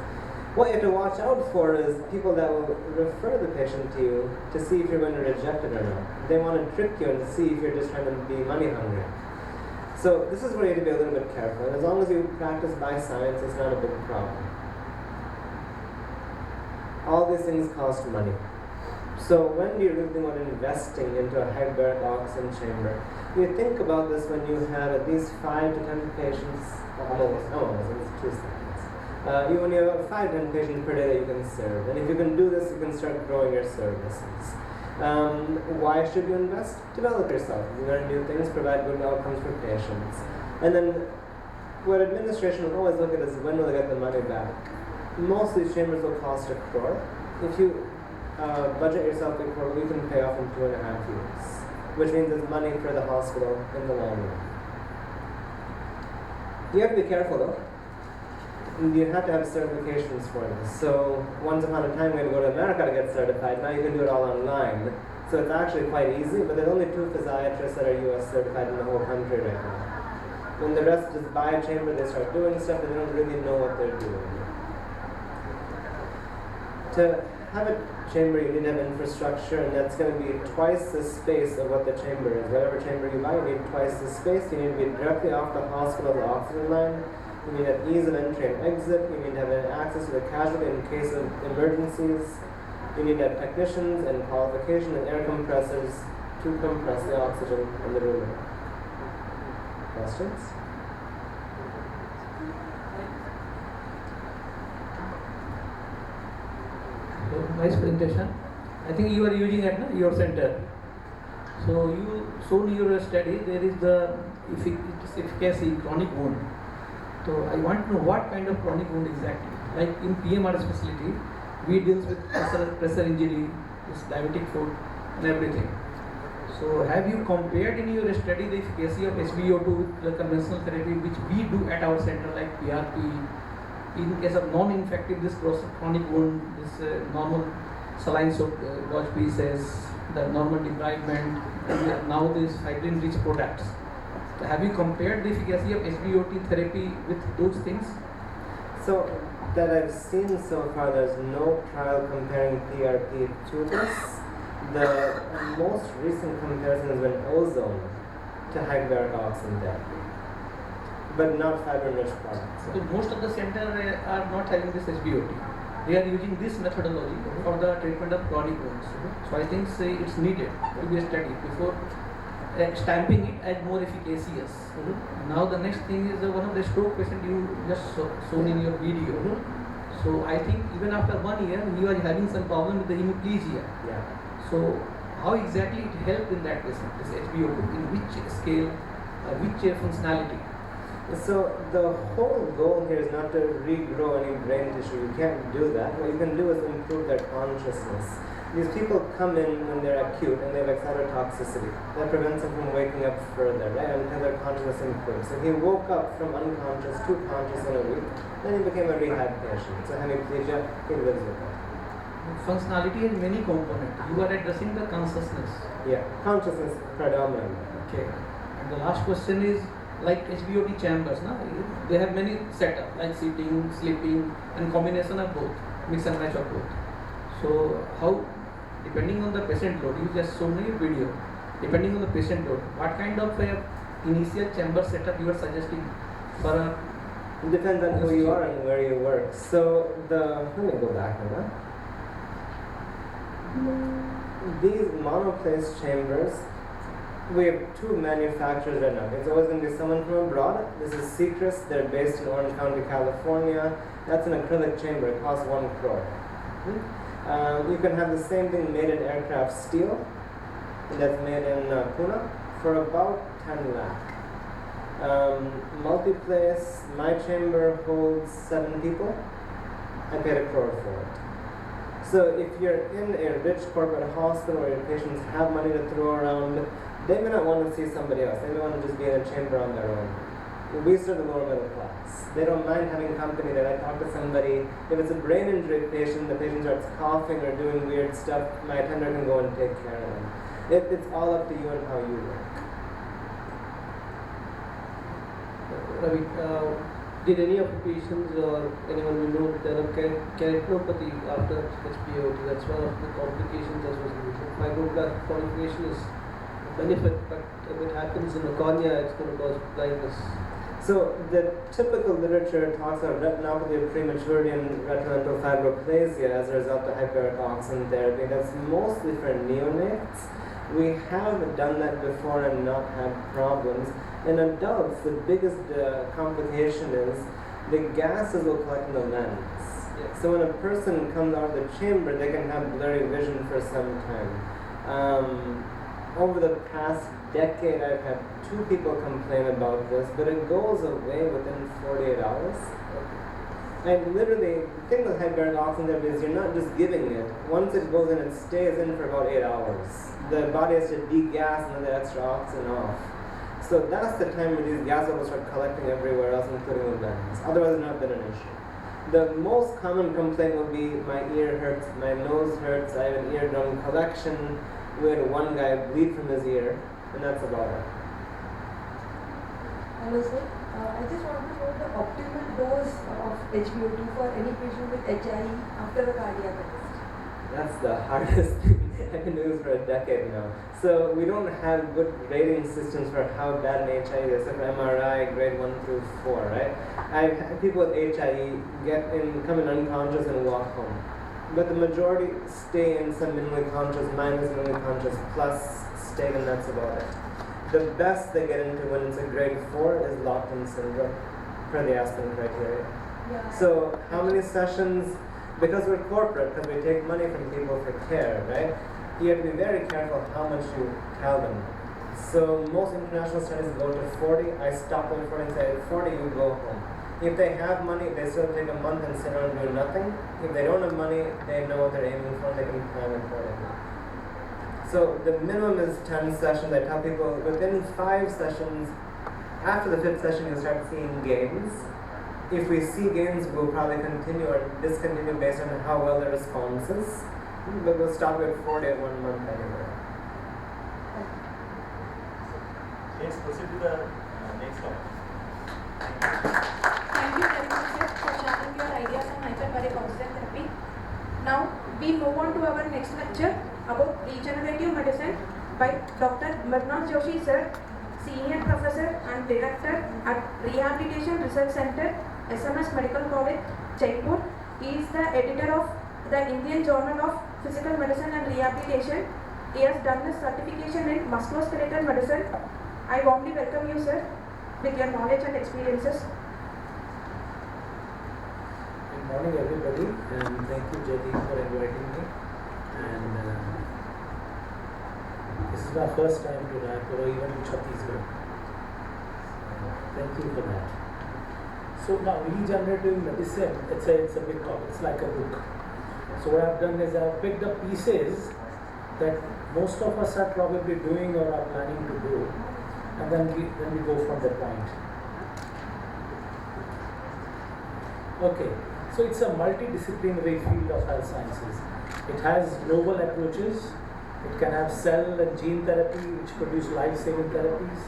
What you have to watch out for is people that will refer the patient to you to see if you're going to reject it or not. They want to trick you and see if you're just trying to be money hungry. So this is where you have to be a little bit careful. And as long as you practice by science, it's not a big problem. All these things cost money. So when do you really think about investing into a hyperbaric oxygen chamber? You think about this when you have at least 5 to 10 patients, it's 2 seconds. You only have 5 to 10 patients per day that you can serve. And if you can do this, you can start growing your services. Why should you invest? Develop yourself. You learn new things, provide good outcomes for patients. And then what administration will always look at is when will they get the money back. Most of these chambers will cost $1 crore. If you budget yourself $1 crore, you can pay off in 2.5 years, which means it's money for the hospital in the long run. You have to be careful though. You have to have certifications for this. So once upon a time we had to go to America to get certified. Now you can do it all online. So it's actually quite easy, but there's only 2 physiatrists that are US certified in the whole country right now. When the rest just buy a chamber, they start doing stuff, but they don't really know what they're doing. To have a chamber, you need to have infrastructure, and that's going to be twice the space of what the chamber is. Whatever chamber you buy, you need twice the space. You need to be directly off the hospital's oxygen line. You need to have ease of entry and exit. You need to have access to the casualty in case of emergencies. You need to have technicians and qualification and air compressors to compress the oxygen in the room. Questions? Nice presentation. I think you are using at your center. So you shown your study there is the efficacy chronic wound. So I want to know what kind of chronic wound exactly. Like in PMR specialty, we deals with pressure injury, this diabetic foot and everything. So have you compared in your study the efficacy of SBO2 with the conventional therapy which we do at our center like PRP? In case of non-infective, this chronic wound, this normal saline soap gauge pieces, the normal debridement, and now these fibrin-rich products. So have you compared the efficacy of SBOT therapy with those things? So that I've seen so far, there's no trial comparing PRP to this. The most recent comparison has been ozone to hyperbaric oxygen therapy, but not fibrin-rich products. So most of the centers are not having this SBOT. They are using this methodology for the treatment of chronic wounds. So I think it's needed to be studied before stamping it as more efficacious. Now the next thing is one of the stroke patient you just shown in your video. So I think even after 1 year you are having some problem with the hemiplegia. Yeah. So how exactly it helped in that patient, this SBO2, in which scale, which functionality? So the whole goal here is not to regrow any brain tissue. You can't do that. What you can do is improve their consciousness. These people come in when they're acute and they have excitotoxicity. That prevents them from waking up further, right? Until their consciousness improves. So he woke up from unconscious to conscious in a week. Then he became a rehab patient. So hemiplegia, he lives with that. Functionality has many components. You are addressing the consciousness. Yeah, consciousness predominantly. Okay. And the last question is, like HBOT chambers, they have many setups like sitting, sleeping, and combination of both, mix and match of both. So how, depending on the patient load, you just showed me a video. Depending on the patient load, what kind of initial chamber setup you are suggesting for a? It depends on who you are and where you work. So let me go back on that. These monoplace chambers, we have 2 manufacturers right now. It's always going to be someone from abroad. This is Secrets. They're based in Orange County, California. That's an acrylic chamber. It costs $1 crore. You can have the same thing made in aircraft steel. That's made in Pune for about 10 lakh. Multiplace, my chamber holds 7 people. I paid 1 crore for it. So if you're in a rich corporate hospital where your patients have money to throw around, they may not want to see somebody else. They may want to just be in a chamber on their own. We serve the lower middle class. They don't mind having company that I talk to somebody. If it's a brain injury patient, the patient starts coughing or doing weird stuff, my attendant can go and take care of them. It's all up to you and how you work. Ravi, did any of the patients or anyone we know develop keratopathy after HPOT? That's one of the complications as was mentioned. Fibroblast proliferation is a benefit, but if it happens in the cornea, it's going to cause blindness. So the typical literature talks about retinopathy of prematurity and retinal fibroplasia as a result of hyperbaric oxygen therapy. That's mostly for neonates. We have done that before and not had problems. In adults, the biggest complication is the gases will collect in the lens. Yeah. So when a person comes out of the chamber, they can have blurry vision for some time. Over the past decade, I've had 2 people complain about this, but it goes away within 48 hours. And literally, the thing with hyperbaric oxygen therapy is you're not just giving it. Once it goes in, it stays in for about 8 hours. The body has to degas and let the extra oxygen off. So that's the time where these gas levels start collecting everywhere else, including the lens. Otherwise, it's not been an issue. The most common complaint will be my ear hurts, my nose hurts, I have an eardrum collection. We had one guy bleed from his ear, and that's about it. Hello sir, I just want to know the optimal dose of HBOT for any patient with HIE after a cardiac arrest. That's the hardest thing. I've been doing this for a decade now. So we don't have good rating systems for how bad an HIE is. So for MRI, grade 1 through 4, right? I've had people with HIE come in unconscious and walk home. But the majority stay in some minimally conscious, minus minimally conscious, plus state, and that's about it. The best they get into when it's a grade 4 is locked-in syndrome, per the Aspen criteria. Yeah. So how many sessions, because we're corporate, because we take money from people for care, right? You have to be very careful how much you tell them. So most international studies go to 40. I stop them at 40 and say, at 40 you go home. If they have money, they still take a month and sit around and do nothing. If they don't have money, they know what they're aiming for and they can plan accordingly. So the minimum is 10 sessions. I tell people within 5 sessions, after the 5th session, you'll start seeing gains. If we see gains, we'll probably continue or discontinue based on how well the response is. But we'll stop at 40 at 1 month anyway. Let's proceed to the next topic. Thank you very much sir, for sharing your ideas on hyperbaric oxygen therapy. Now we move on to our next lecture about regenerative medicine by Dr. Mrinal Joshi sir, Senior Professor and Director at Rehabilitation Research Center, SMS Medical College, Jaipur. He is the editor of the Indian Journal of Physical Medicine and Rehabilitation. He has done his certification in musculoskeletal medicine. I warmly welcome you sir with your knowledge and experiences. Good morning everybody, and thank you Jyoti for inviting me. And this is my first time to Raipur or even to Chhattisgarh. Thank you for that. So now regenerative medicine, it's a big topic, it's like a book. So what I've done is I've picked up pieces that most of us are probably doing or are planning to do, and then we go from that point. Okay, so it's a multidisciplinary field of health sciences. It has novel approaches. It can have cell and gene therapy, which produce life-saving therapies.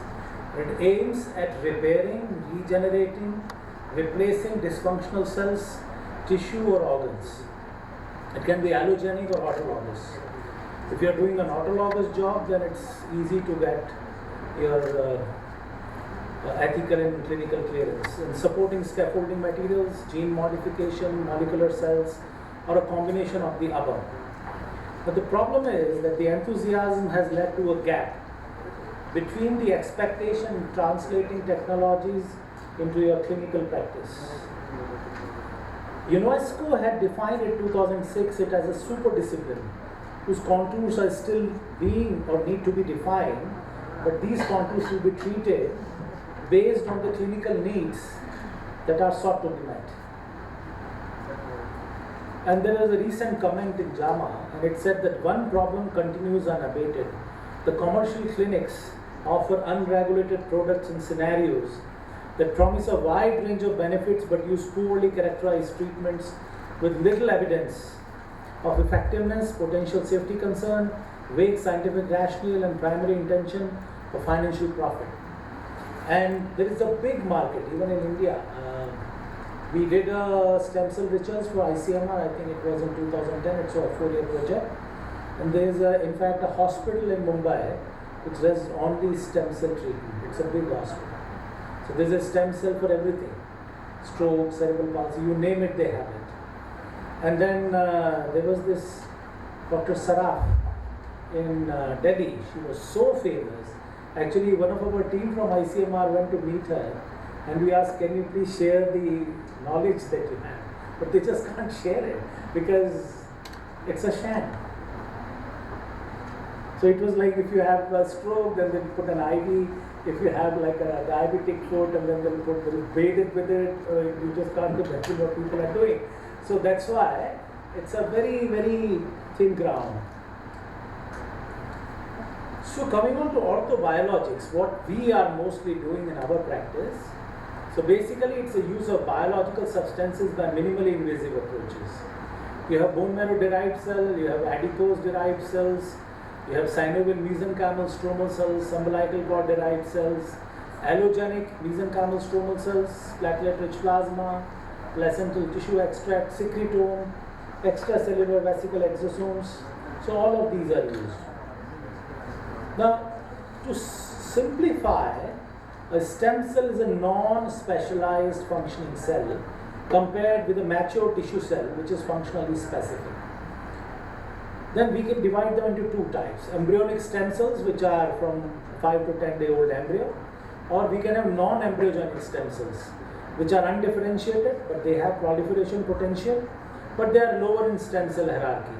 It aims at repairing, regenerating, replacing dysfunctional cells, tissue or organs. It can be allogenic or autologous. If you are doing an autologous job, then it's easy to get your ethical and clinical clearance. And supporting scaffolding materials, gene modification, molecular cells, or a combination of the above. But the problem is that the enthusiasm has led to a gap between the expectation in translating technologies into your clinical practice. UNESCO had defined in 2006 it as a super discipline whose contours are still being or need to be defined, but these contours will be treated based on the clinical needs that are sought to be met. And there was a recent comment in JAMA, and it said that one problem continues unabated. The commercial clinics offer unregulated products in scenarios that promise a wide range of benefits but use poorly characterized treatments with little evidence of effectiveness, potential safety concern, vague scientific rationale, and primary intention for financial profit. And there is a big market, even in India. We did a stem cell research for ICMR, I think it was in 2010, it's a 4-year project. And there is, in fact, a hospital in Mumbai which does only stem cell treatment. It's a big hospital. So there's a stem cell for everything. Stroke, cerebral palsy, you name it, they have it. And then there was this Dr. Saraf in Delhi. She was so famous. Actually, one of our team from ICMR went to meet her and we asked, can you please share the knowledge that you have? But they just can't share it because it's a sham. So it was like if you have a stroke, then they'll put an IV. If you have like a diabetic foot, and then they'll bathe it with it. You just can't imagine what people are doing. So that's why it's a very, very thin ground. So coming on to orthobiologics, what we are mostly doing in our practice. So basically it's the use of biological substances by minimally invasive approaches. You have bone marrow derived cell, you have adipose derived cells, you have synovial mesenchymal stromal cells, umbilical cord derived cells, allogenic mesenchymal stromal cells, platelet rich plasma, placental tissue extract, secretome, extracellular vesicle exosomes. So all of these are used. Now, to simplify, a stem cell is a non-specialized functioning cell compared with a mature tissue cell which is functionally specific. Then we can divide them into two types. Embryonic stem cells, which are from 5 to 10 day old embryo, or we can have non-embryogenic stem cells, which are undifferentiated but they have proliferation potential, but they are lower in stem cell hierarchy.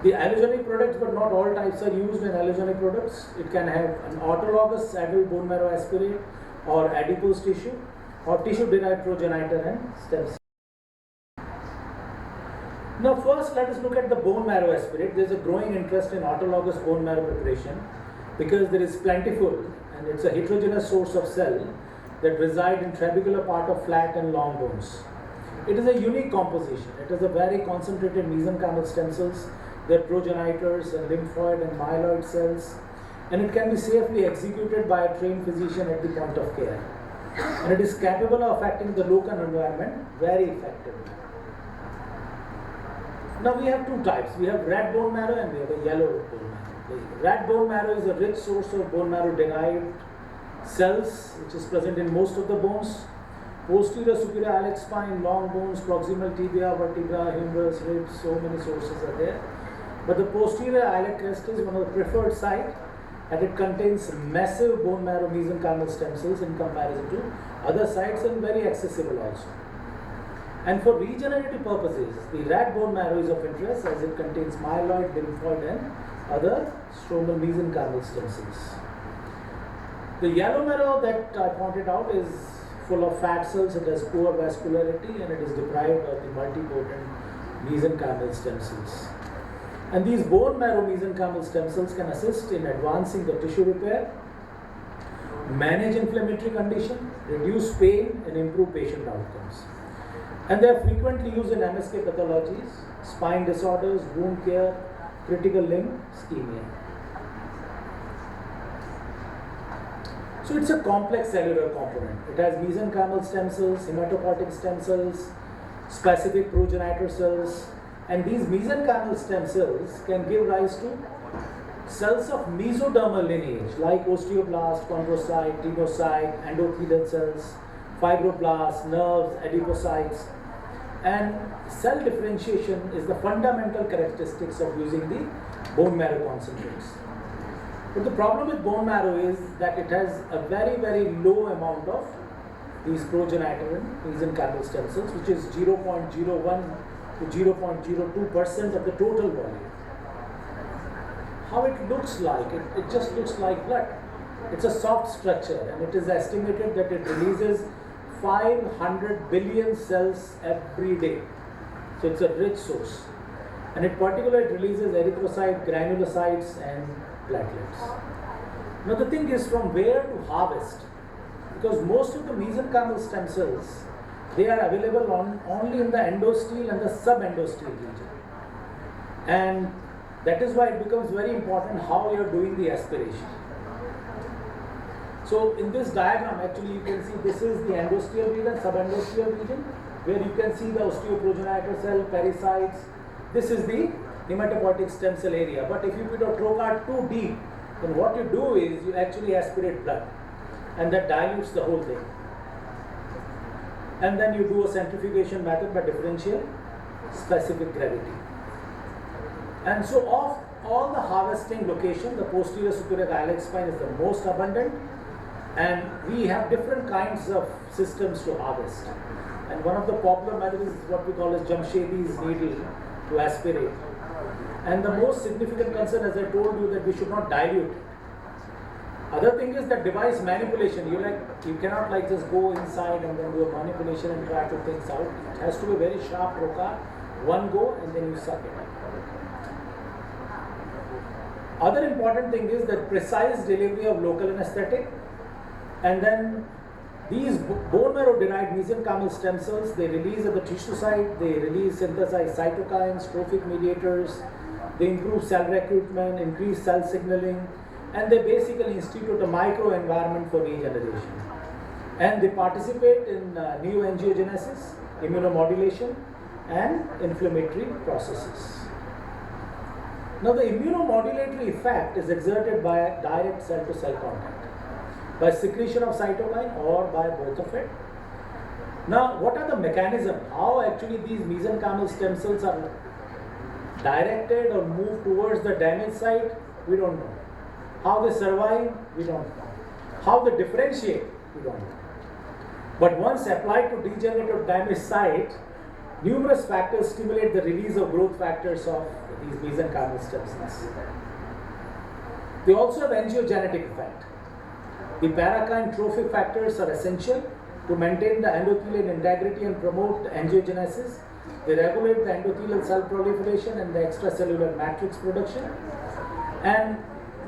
The allogenic products, but not all types are used in allogenic products. It can have an autologous adult bone marrow aspirate or adipose tissue or tissue derived progenitor and stem cell. Now first let us look at the bone marrow aspirate. There is a growing interest in autologous bone marrow preparation because there is plentiful and it's a heterogeneous source of cell that reside in trabecular part of flat and long bones. It is a unique composition. It has a very concentrated mesenchymal stem cells. They are progenitors and lymphoid and myeloid cells, and it can be safely executed by a trained physician at the point of care. And it is capable of affecting the local environment very effectively. Now we have two types. We have red bone marrow and we have a yellow bone marrow. The red bone marrow is a rich source of bone marrow derived cells which is present in most of the bones. Posterior superior iliac spine, long bones, proximal tibia, vertebra, humerus, ribs, so many sources are there. But the posterior iliac crest is one of the preferred site and it contains massive bone marrow mesenchymal stem cells in comparison to other sites and very accessible also. And for regenerative purposes, the red bone marrow is of interest as it contains myeloid, lymphoid and other stromal mesenchymal stem cells. The yellow marrow that I pointed out is full of fat cells, it has poor vascularity and it is deprived of the multipotent mesenchymal stem cells. And these bone marrow mesenchymal stem cells can assist in advancing the tissue repair, manage inflammatory condition, reduce pain and improve patient outcomes. And they are frequently used in MSK pathologies, spine disorders, wound care, critical limb ischemia. So it's a complex cellular component. It has mesenchymal stem cells, hematopoietic stem cells, specific progenitor cells, and these mesenchymal stem cells can give rise to cells of mesodermal lineage like osteoblast, chondrocyte, tenocyte, endothelial cells, fibroblasts, nerves, adipocytes. And cell differentiation is the fundamental characteristics of using the bone marrow concentrates. But the problem with bone marrow is that it has a very, very low amount of these progenitor and mesenchymal stem cells, which is 0.01 to 0.02% of the total volume. How it looks like, it just looks like blood. It's a soft structure, and it is estimated that it releases 500 billion cells every day. So it's a rich source. And in particular, it releases erythrocyte, granulocytes, and platelets. Now the thing is, from where to harvest? Because most of the mesenchymal stem cells, they are available only in the endostele and the subendostele region. And that is why it becomes very important how you are doing the aspiration. So in this diagram, actually you can see this is the endosteal region, subendosteal region, where you can see the osteoprogenitor cell, pericytes. This is the hematopoietic stem cell area. But if you put a trocar too deep, then what you do is you actually aspirate blood, and that dilutes the whole thing. And then you do a centrifugation method by differential specific gravity. And so of all the harvesting location, the posterior superior iliac spine is the most abundant, and we have different kinds of systems to harvest. And one of the popular methods is what we call as Jamshedi's needle to aspirate. And the most significant concern, as I told you, that we should not dilute it. Other thing is that device manipulation. You cannot like just go inside and then do a manipulation and try to things out. It has to be very sharp trocar, one go, and then you suck it. Other important thing is that precise delivery of local anesthetic, and then these bone marrow derived mesenchymal stem cells, they release at the tissue site, they release synthesized cytokines, trophic mediators, they improve cell recruitment, increase cell signaling, and they basically institute a microenvironment for regeneration. And they participate in neoangiogenesis, immunomodulation, and inflammatory processes. Now the immunomodulatory effect is exerted by direct cell-to-cell contact, by secretion of cytokine or by both of it. Now what are the mechanisms? How actually these mesenchymal stem cells are directed or moved towards the damaged site? We don't know. How they survive? We don't know. How they differentiate? We don't know. But once applied to degenerative damaged site, numerous factors stimulate the release of growth factors of these mesenchymal stem cells. They also have angiogenetic effect. The parakine trophic factors are essential to maintain the endothelial integrity and promote angiogenesis. They regulate the endothelial cell proliferation and the extracellular matrix production. And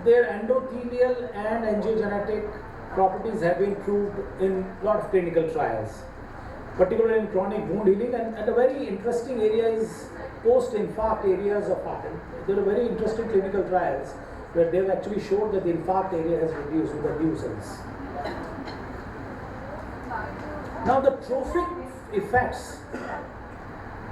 their endothelial and angiogenetic properties have been proved in a lot of clinical trials, particularly in chronic wound healing. And a very interesting area is post-infarct areas of heart. There are very interesting clinical trials where they have actually showed that the infarct area has reduced with the new cells. Now the trophic effects,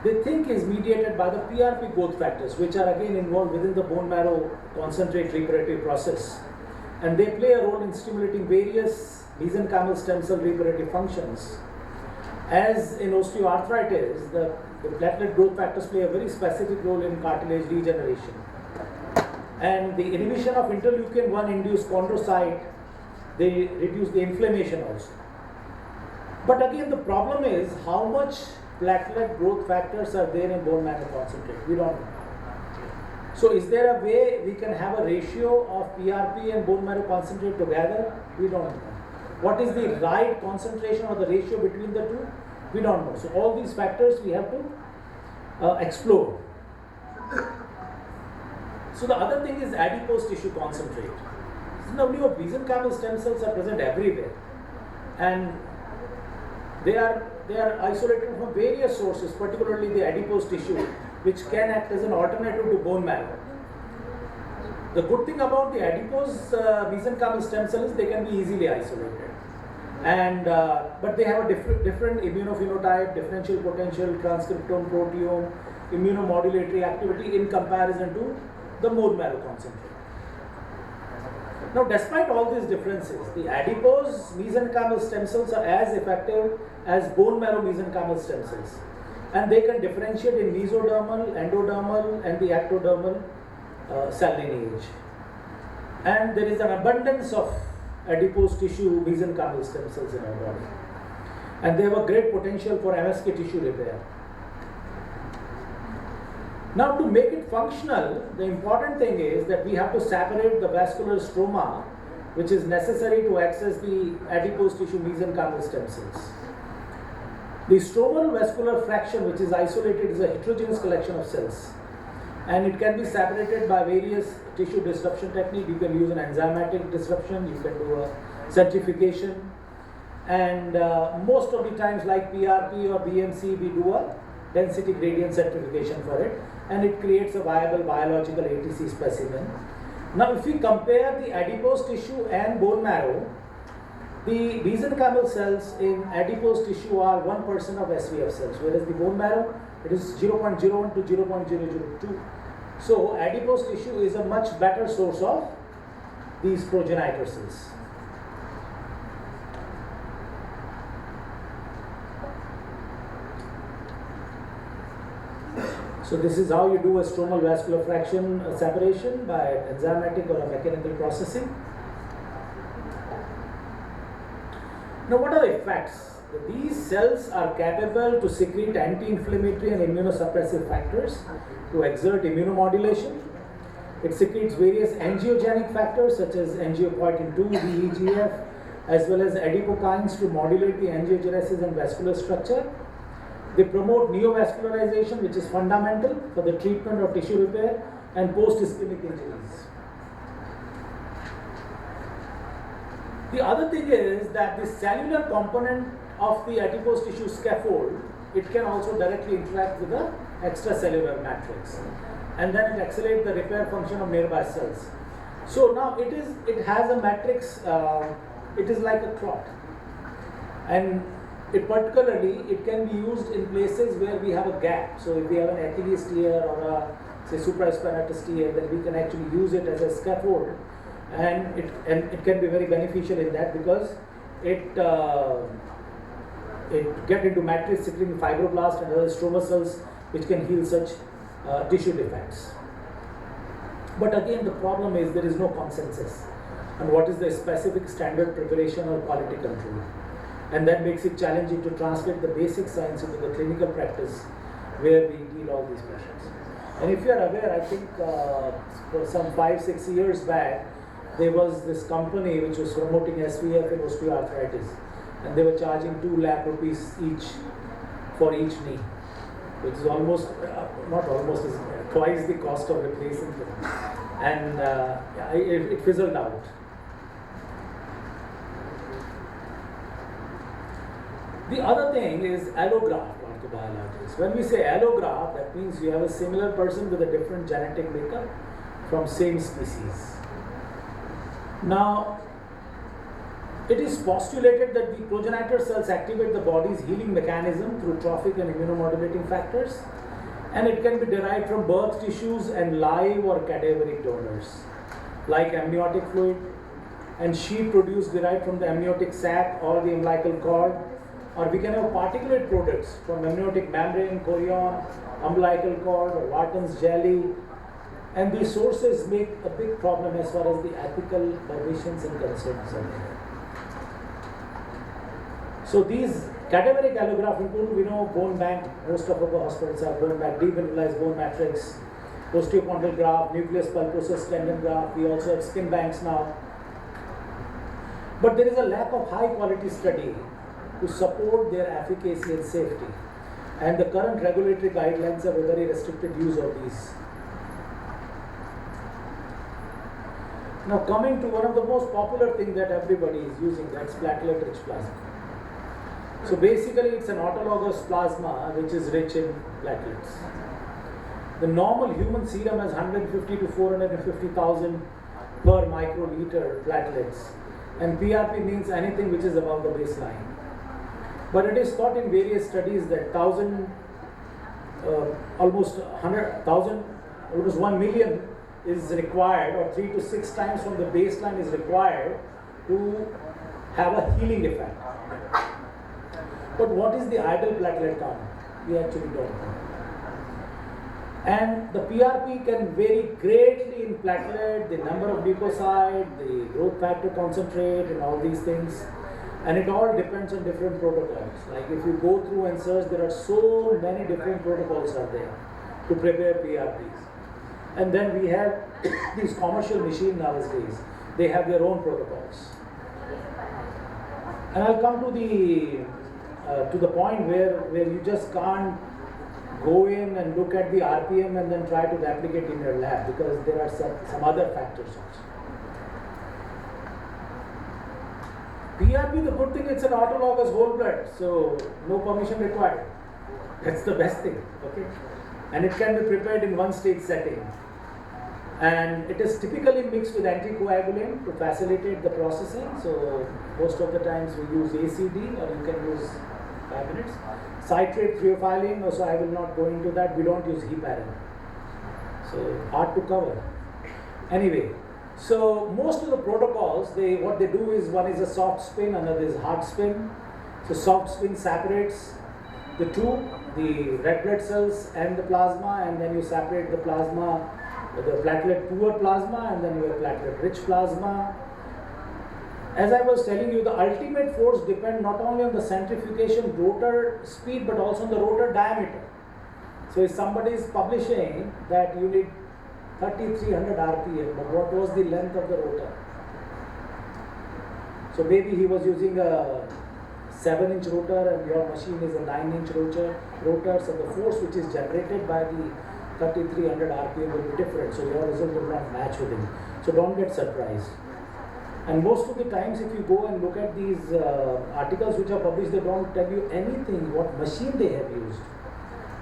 they think is mediated by the PRP growth factors, which are again involved within the bone marrow concentrate reparative process. And they play a role in stimulating various mesenchymal stem cell reparative functions. As in osteoarthritis, the platelet growth factors play a very specific role in cartilage regeneration. And the inhibition of interleukin-1 induced chondrocyte, they reduce the inflammation also. But again, the problem is how much platelet growth factors are there in bone marrow concentrate. We don't know. So is there a way we can have a ratio of PRP and bone marrow concentrate together? We don't know. What is the right concentration or the ratio between the two? We don't know. So all these factors we have to explore. So the other thing is adipose tissue concentrate. Now mesenchymal stem cells are present everywhere, and they are isolated from various sources, particularly the adipose tissue, which can act as an alternative to bone marrow. The good thing about the adipose mesenchymal stem cells is they can be easily isolated, and but they have a different immunophenotype, differential potential, transcriptome, proteome, immunomodulatory activity in comparison to the bone marrow concentrate. Now, despite all these differences, the adipose mesenchymal stem cells are as effective as bone marrow mesenchymal stem cells, and they can differentiate in mesodermal, endodermal, and the ectodermal cell lineage. And there is an abundance of adipose tissue mesenchymal stem cells in our body, and they have a great potential for MSK tissue repair. Now, to make it functional, the important thing is that we have to separate the vascular stroma which is necessary to access the adipose tissue mesenchymal stem cells. The stromal vascular fraction, which is isolated, is a heterogeneous collection of cells, and it can be separated by various tissue disruption technique. You can use an enzymatic disruption, you can do a centrifugation, and most of the times, like PRP or BMC, we do a density gradient centrifugation for it, and it creates a viable biological ATC specimen. Now, if we compare the adipose tissue and bone marrow, the mesenchymal cells in adipose tissue are 1% of SVF cells, whereas the bone marrow, it is 0.01 to 0.002. So, adipose tissue is a much better source of these progenitor cells. So this is how you do a stromal vascular fraction separation by enzymatic or a mechanical processing. Now, what are the effects? These cells are capable to secrete anti-inflammatory and immunosuppressive factors to exert immunomodulation. It secretes various angiogenic factors such as angiopoietin 2, VEGF, as well as adipokines to modulate the angiogenesis and vascular structure. They promote neovascularization, which is fundamental for the treatment of tissue repair and post-ischemic injuries. The other thing is that the cellular component of the adipose tissue scaffold, it can also directly interact with the extracellular matrix, and then it accelerates the repair function of nearby cells. So now it has a matrix, it is like a clot, and it can be used in places where we have a gap. So if we have an Achilles tear or a say supraspinatus tear, then we can actually use it as a scaffold, and it can be very beneficial in that because it get into matrix secreting fibroblast and other stroma cells which can heal such tissue defects. But again, the problem is there is no consensus on what is the specific standard preparation or quality control. And that makes it challenging to translate the basic science into the clinical practice where we deal all these patients. And if you are aware, I think some 5-6 years back, there was this company which was promoting SVF in osteoarthritis, and they were charging 2 lakh rupees each for each knee, which is almost, not almost, is twice the cost of replacing them. And it fizzled out. The other thing is allograft orthobiologics. When we say allograft, that means you have a similar person with a different genetic makeup from same species. Now, it is postulated that the progenitor cells activate the body's healing mechanism through trophic and immunomodulating factors, and it can be derived from birth tissues and live or cadaveric donors, like amniotic fluid and sheep produce derived from the amniotic sac or the umbilical cord, or we can have particulate products from amniotic membrane, chorion, umbilical cord, or Wharton's jelly. And these sources make a big problem as far as the ethical permissions and concerns are there. So these cadaveric allograft include, we know, bone bank. Most of our hospitals have bone bank, demineralized bone matrix, osteochondral graft, nucleus pulposus tendon graft. We also have skin banks now. But there is a lack of high quality study to support their efficacy and safety. And the current regulatory guidelines have a very restricted use of these. Now coming to one of the most popular things that everybody is using, that's platelet-rich plasma. So basically it's an autologous plasma which is rich in platelets. The normal human serum has 150 to 450,000 per microliter platelets, and PRP means anything which is above the baseline. But it is thought in various studies that almost 1 million is required, or 3 to 6 times from the baseline is required to have a healing effect. But what is the ideal platelet count? We actually don't know. And the PRP can vary greatly in platelet, the number of leukocyte, the growth factor concentrate, and all these things. And it all depends on different protocols. Like if you go through and search, there are so many different protocols are there to prepare PRPs. And then we have these commercial machines nowadays, they have their own protocols. And I'll come to the point where you just can't go in and look at the RPM and then try to replicate in your lab, because there are some other factors also. PRP, the good thing, it's an autologous whole blood, so no permission required. That's the best thing, okay? And it can be prepared in one stage setting. And it is typically mixed with anticoagulant to facilitate the processing. So most of the times we use ACD, or you can use 5 minutes. Citrate thiophylline, so I will not go into that. We don't use heparin. So hard to cover. Anyway, so most of the protocols, what they do is, one is a soft spin, another is hard spin. So soft spin separates the two, the red blood cells and the plasma, and then you separate the plasma, the platelet poor plasma, and then you have platelet rich plasma. As I was telling you, the ultimate force depends not only on the centrifugation rotor speed but also on the rotor diameter. So if somebody is publishing that you need 3300 RPM, but what was the length of the rotor? So maybe he was using a 7-inch rotor and your machine is a 9-inch rotor, so the force which is generated by the 3300 RPM will be different, so your result will not match with him. So don't get surprised. And most of the times if you go and look at these articles which are published, they don't tell you anything what machine they have used.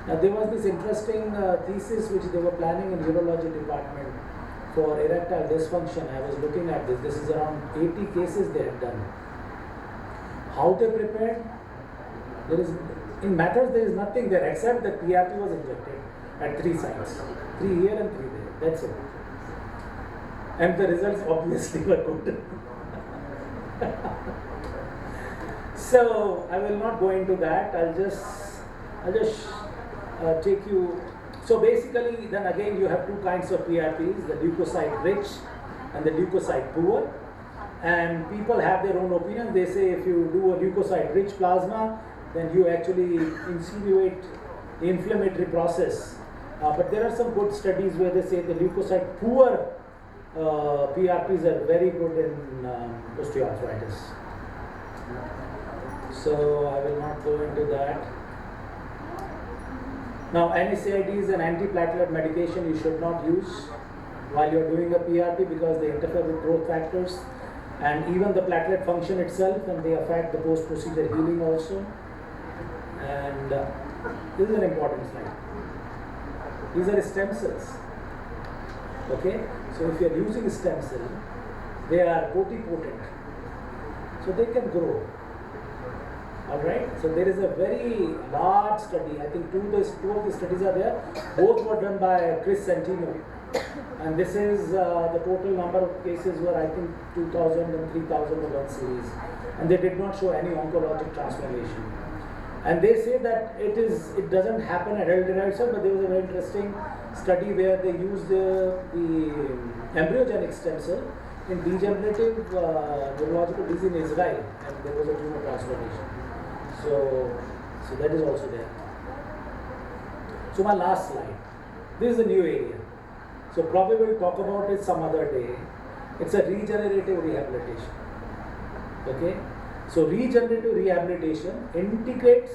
Now there was this interesting thesis which they were planning in urology department for erectile dysfunction. I was looking at this. This is around 80 cases they have done. How they prepared? In methods there is nothing there except that PRP was injected at 3 sites. 3 here and 3 there. That's it. And the results obviously were good. So I will not go into that. I'll just take you. So basically, then again you have 2 kinds of PRPs: the leukocyte rich and the leukocyte poor. And people have their own opinion. They say if you do a leukocyte rich plasma, then you actually insinuate the inflammatory process. But there are some good studies where they say the leukocyte poor PRPs are very good in osteoarthritis. So I will not go into that. Now NSAIDs and antiplatelet medication you should not use while you are doing a PRP because they interfere with growth factors and even the platelet function itself, and they affect the post-procedure healing also. And this is an important slide. These are stem cells. Okay, so if you are using a stem cell, they are totipotent, so they can grow. Alright, so there is a very large study, I think two of the studies are there, both were done by Chris Santino, and this is the total number of cases were I think 2000 and 3000 of that series, and they did not show any oncologic transformation. And they say that it doesn't happen at elderly cell, but there was a very interesting study where they used the embryogenic stem cell in degenerative neurological disease in Israel, and there was a tumor transformation. So that is also there. So my last slide. This is a new area. So probably we'll talk about it some other day. It's a regenerative rehabilitation. Okay. So regenerative rehabilitation integrates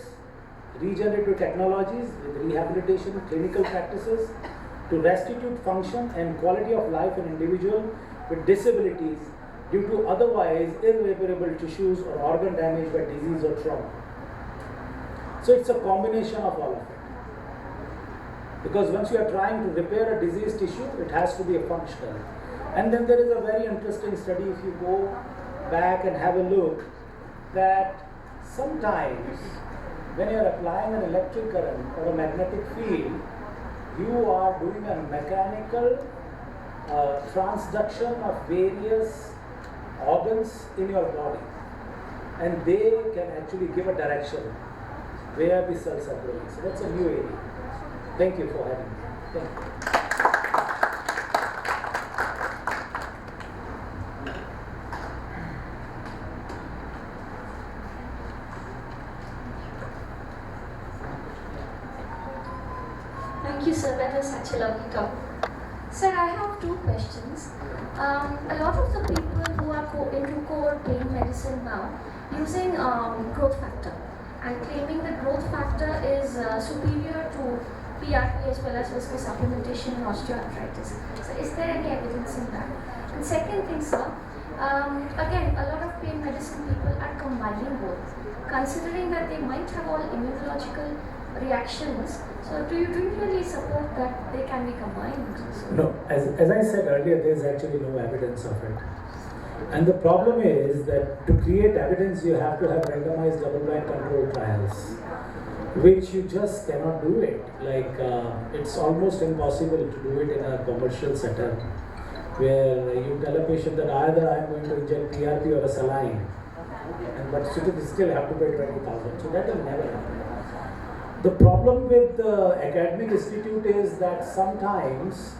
regenerative technologies with rehabilitation clinical practices to restitute function and quality of life in individuals with disabilities due to otherwise irreparable tissues or organ damage by disease or trauma. So it's a combination of all of it. Because once you are trying to repair a diseased tissue, it has to be a functional. And then there is a very interesting study, if you go back and have a look, that sometimes when you are applying an electric current or a magnetic field, you are doing a mechanical transduction of various organs in your body, and they can actually give a direction where the cells are growing. So that's a new area. Thank you for having me. Thank you. Thank you, sir. That was such a lovely talk. Sir, I have two questions. A lot of the people who are into core pain medicine now using growth factor and claiming that growth factor is superior to PRP as well as viscous supplementation in osteoarthritis. So is there any evidence in that? And second thing, sir, again, a lot of pain medicine people are combining both, considering that they might have all immunological reactions. So do you really support that they can be combined? No, as I said earlier, there is actually no evidence of it. And the problem is that to create evidence, you have to have randomized double-blind controlled trials, which you just cannot do it. Like, it's almost impossible to do it in a commercial setup, where you tell a patient that either I'm going to inject PRP or a saline, but you still have to pay 20,000. So that will never happen. The problem with the academic institute is that sometimes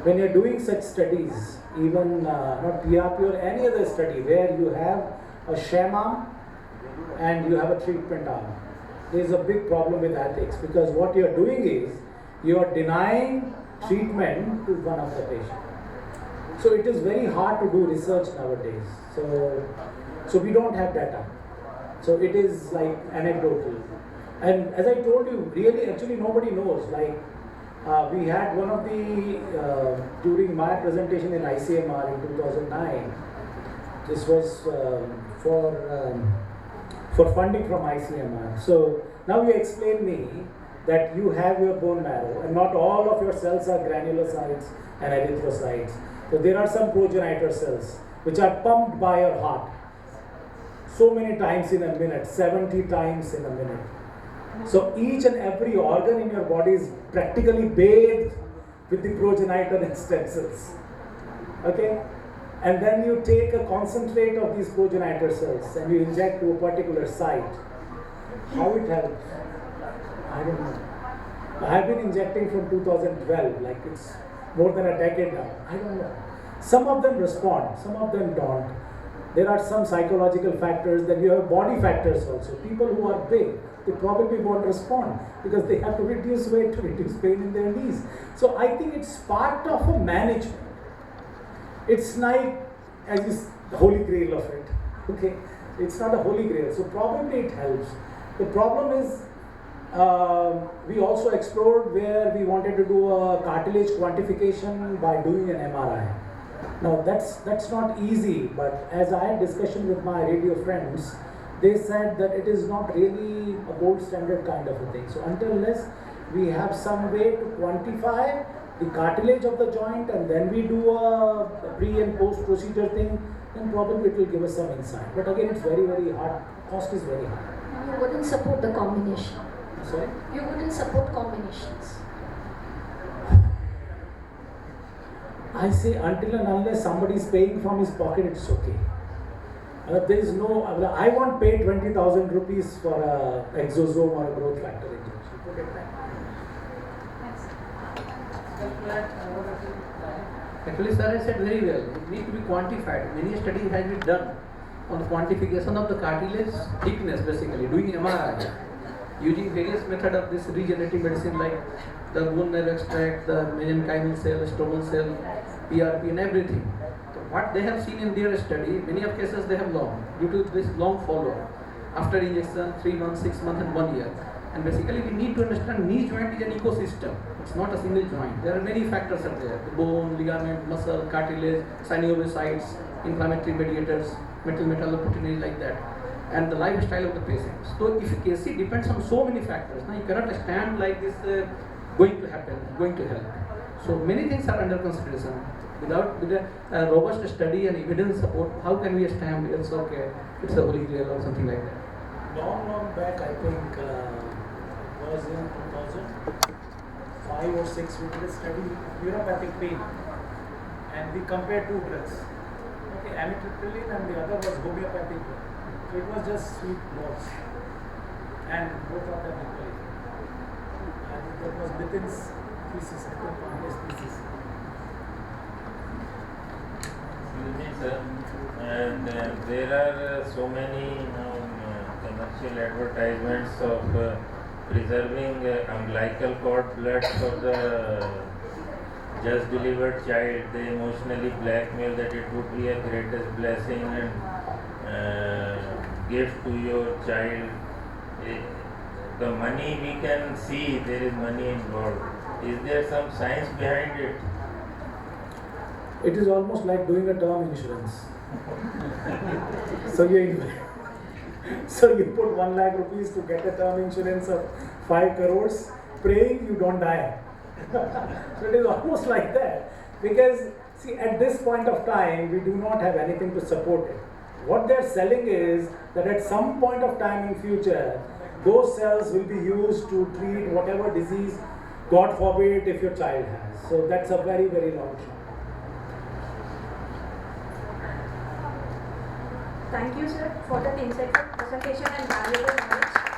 when you're doing such studies, even not PRP or any other study where you have a sham arm and you have a treatment arm, there is a big problem with ethics, because what you're doing is you're denying treatment to one of the patients. So it is very hard to do research nowadays. So we don't have data. So it is like anecdotal. And as I told you, really actually nobody knows. Like we had one of the, during my presentation in ICMR in 2009, this was for funding from ICMR. So now you explain me that you have your bone marrow and not all of your cells are granulocytes and erythrocytes. So there are some progenitor cells which are pumped by your heart so many times in a minute, 70 times in a minute. So each and every organ in your body is practically bathed with the progenitor and stem cells. Okay? And then you take a concentrate of these progenitor cells and you inject to a particular site. How it helps? I don't know. I have been injecting from 2012, like it's more than a decade now. I don't know. Some of them respond, some of them don't. There are some psychological factors, then you have body factors also. People who are big, they probably won't respond because they have to reduce weight to reduce pain in their knees. So I think it's part of a management. It's like the holy grail of it. Okay, it's not a holy grail, so probably it helps. The problem is we also explored where we wanted to do a cartilage quantification by doing an MRI. Now that's not easy, but as I had discussion with my radio friends, they said that it is not really a gold standard kind of a thing. So unless we have some way to quantify the cartilage of the joint and then we do a pre and post procedure thing, then probably it will give us some insight. But again, it's very, very hard. Cost is very high. You wouldn't support the combination. Sorry? You wouldn't support combinations. I say until and unless somebody is paying from his pocket, it's okay. There is no, I won't pay 20,000 rupees for a exosome or a growth factor injection. Actually, sir, I said very well. It needs to be quantified. Many studies have been done on the quantification of the cartilage thickness, basically, doing MRI, using various methods of this regenerative medicine like the bone marrow extract, the mesenchymal cell, stromal cell, PRP and everything. So what they have seen in their study, many of cases they have long, due to this long follow-up. After injection, 3 months, 6 months and 1 year. And basically we need to understand knee joint is an ecosystem. It's not a single joint. There are many factors are there. The bone, ligament, muscle, cartilage, synovial inflammatory mediators, metalloproteinase like that. And the lifestyle of the patient. So efficacy depends on so many factors. Now you cannot stand like this going to happen, going to help. So many things are under consideration. With a robust study and evidence support, how can we stand it's okay, it's a holy grail or something like that? Long back, I think was in 2005 or 6, we did a study neuropathic pain and we compared two drugs. Okay, amitriptyline and the other was homeopathic drug. So it was just sweet loss and both of them equally. And that was Nitin's thesis, Nitin Pandey's thesis. Excuse me, sir. And there are so many commercial advertisements of preserving umbilical cord blood for the just delivered child, they emotionally blackmail that it would be a greatest blessing and gift to your child. The money we can see, there is money involved. Is there some science behind it? It is almost like doing a term insurance. So you put 1 lakh rupees to get a term insurance of 5 crores, praying you don't die. So it is almost like that. Because see, at this point of time, we do not have anything to support it. What they are selling is that at some point of time in future, those cells will be used to treat whatever disease, God forbid, if your child has. So that's a very, very long shot. Thank you, sir, for that insightful presentation and valuable knowledge.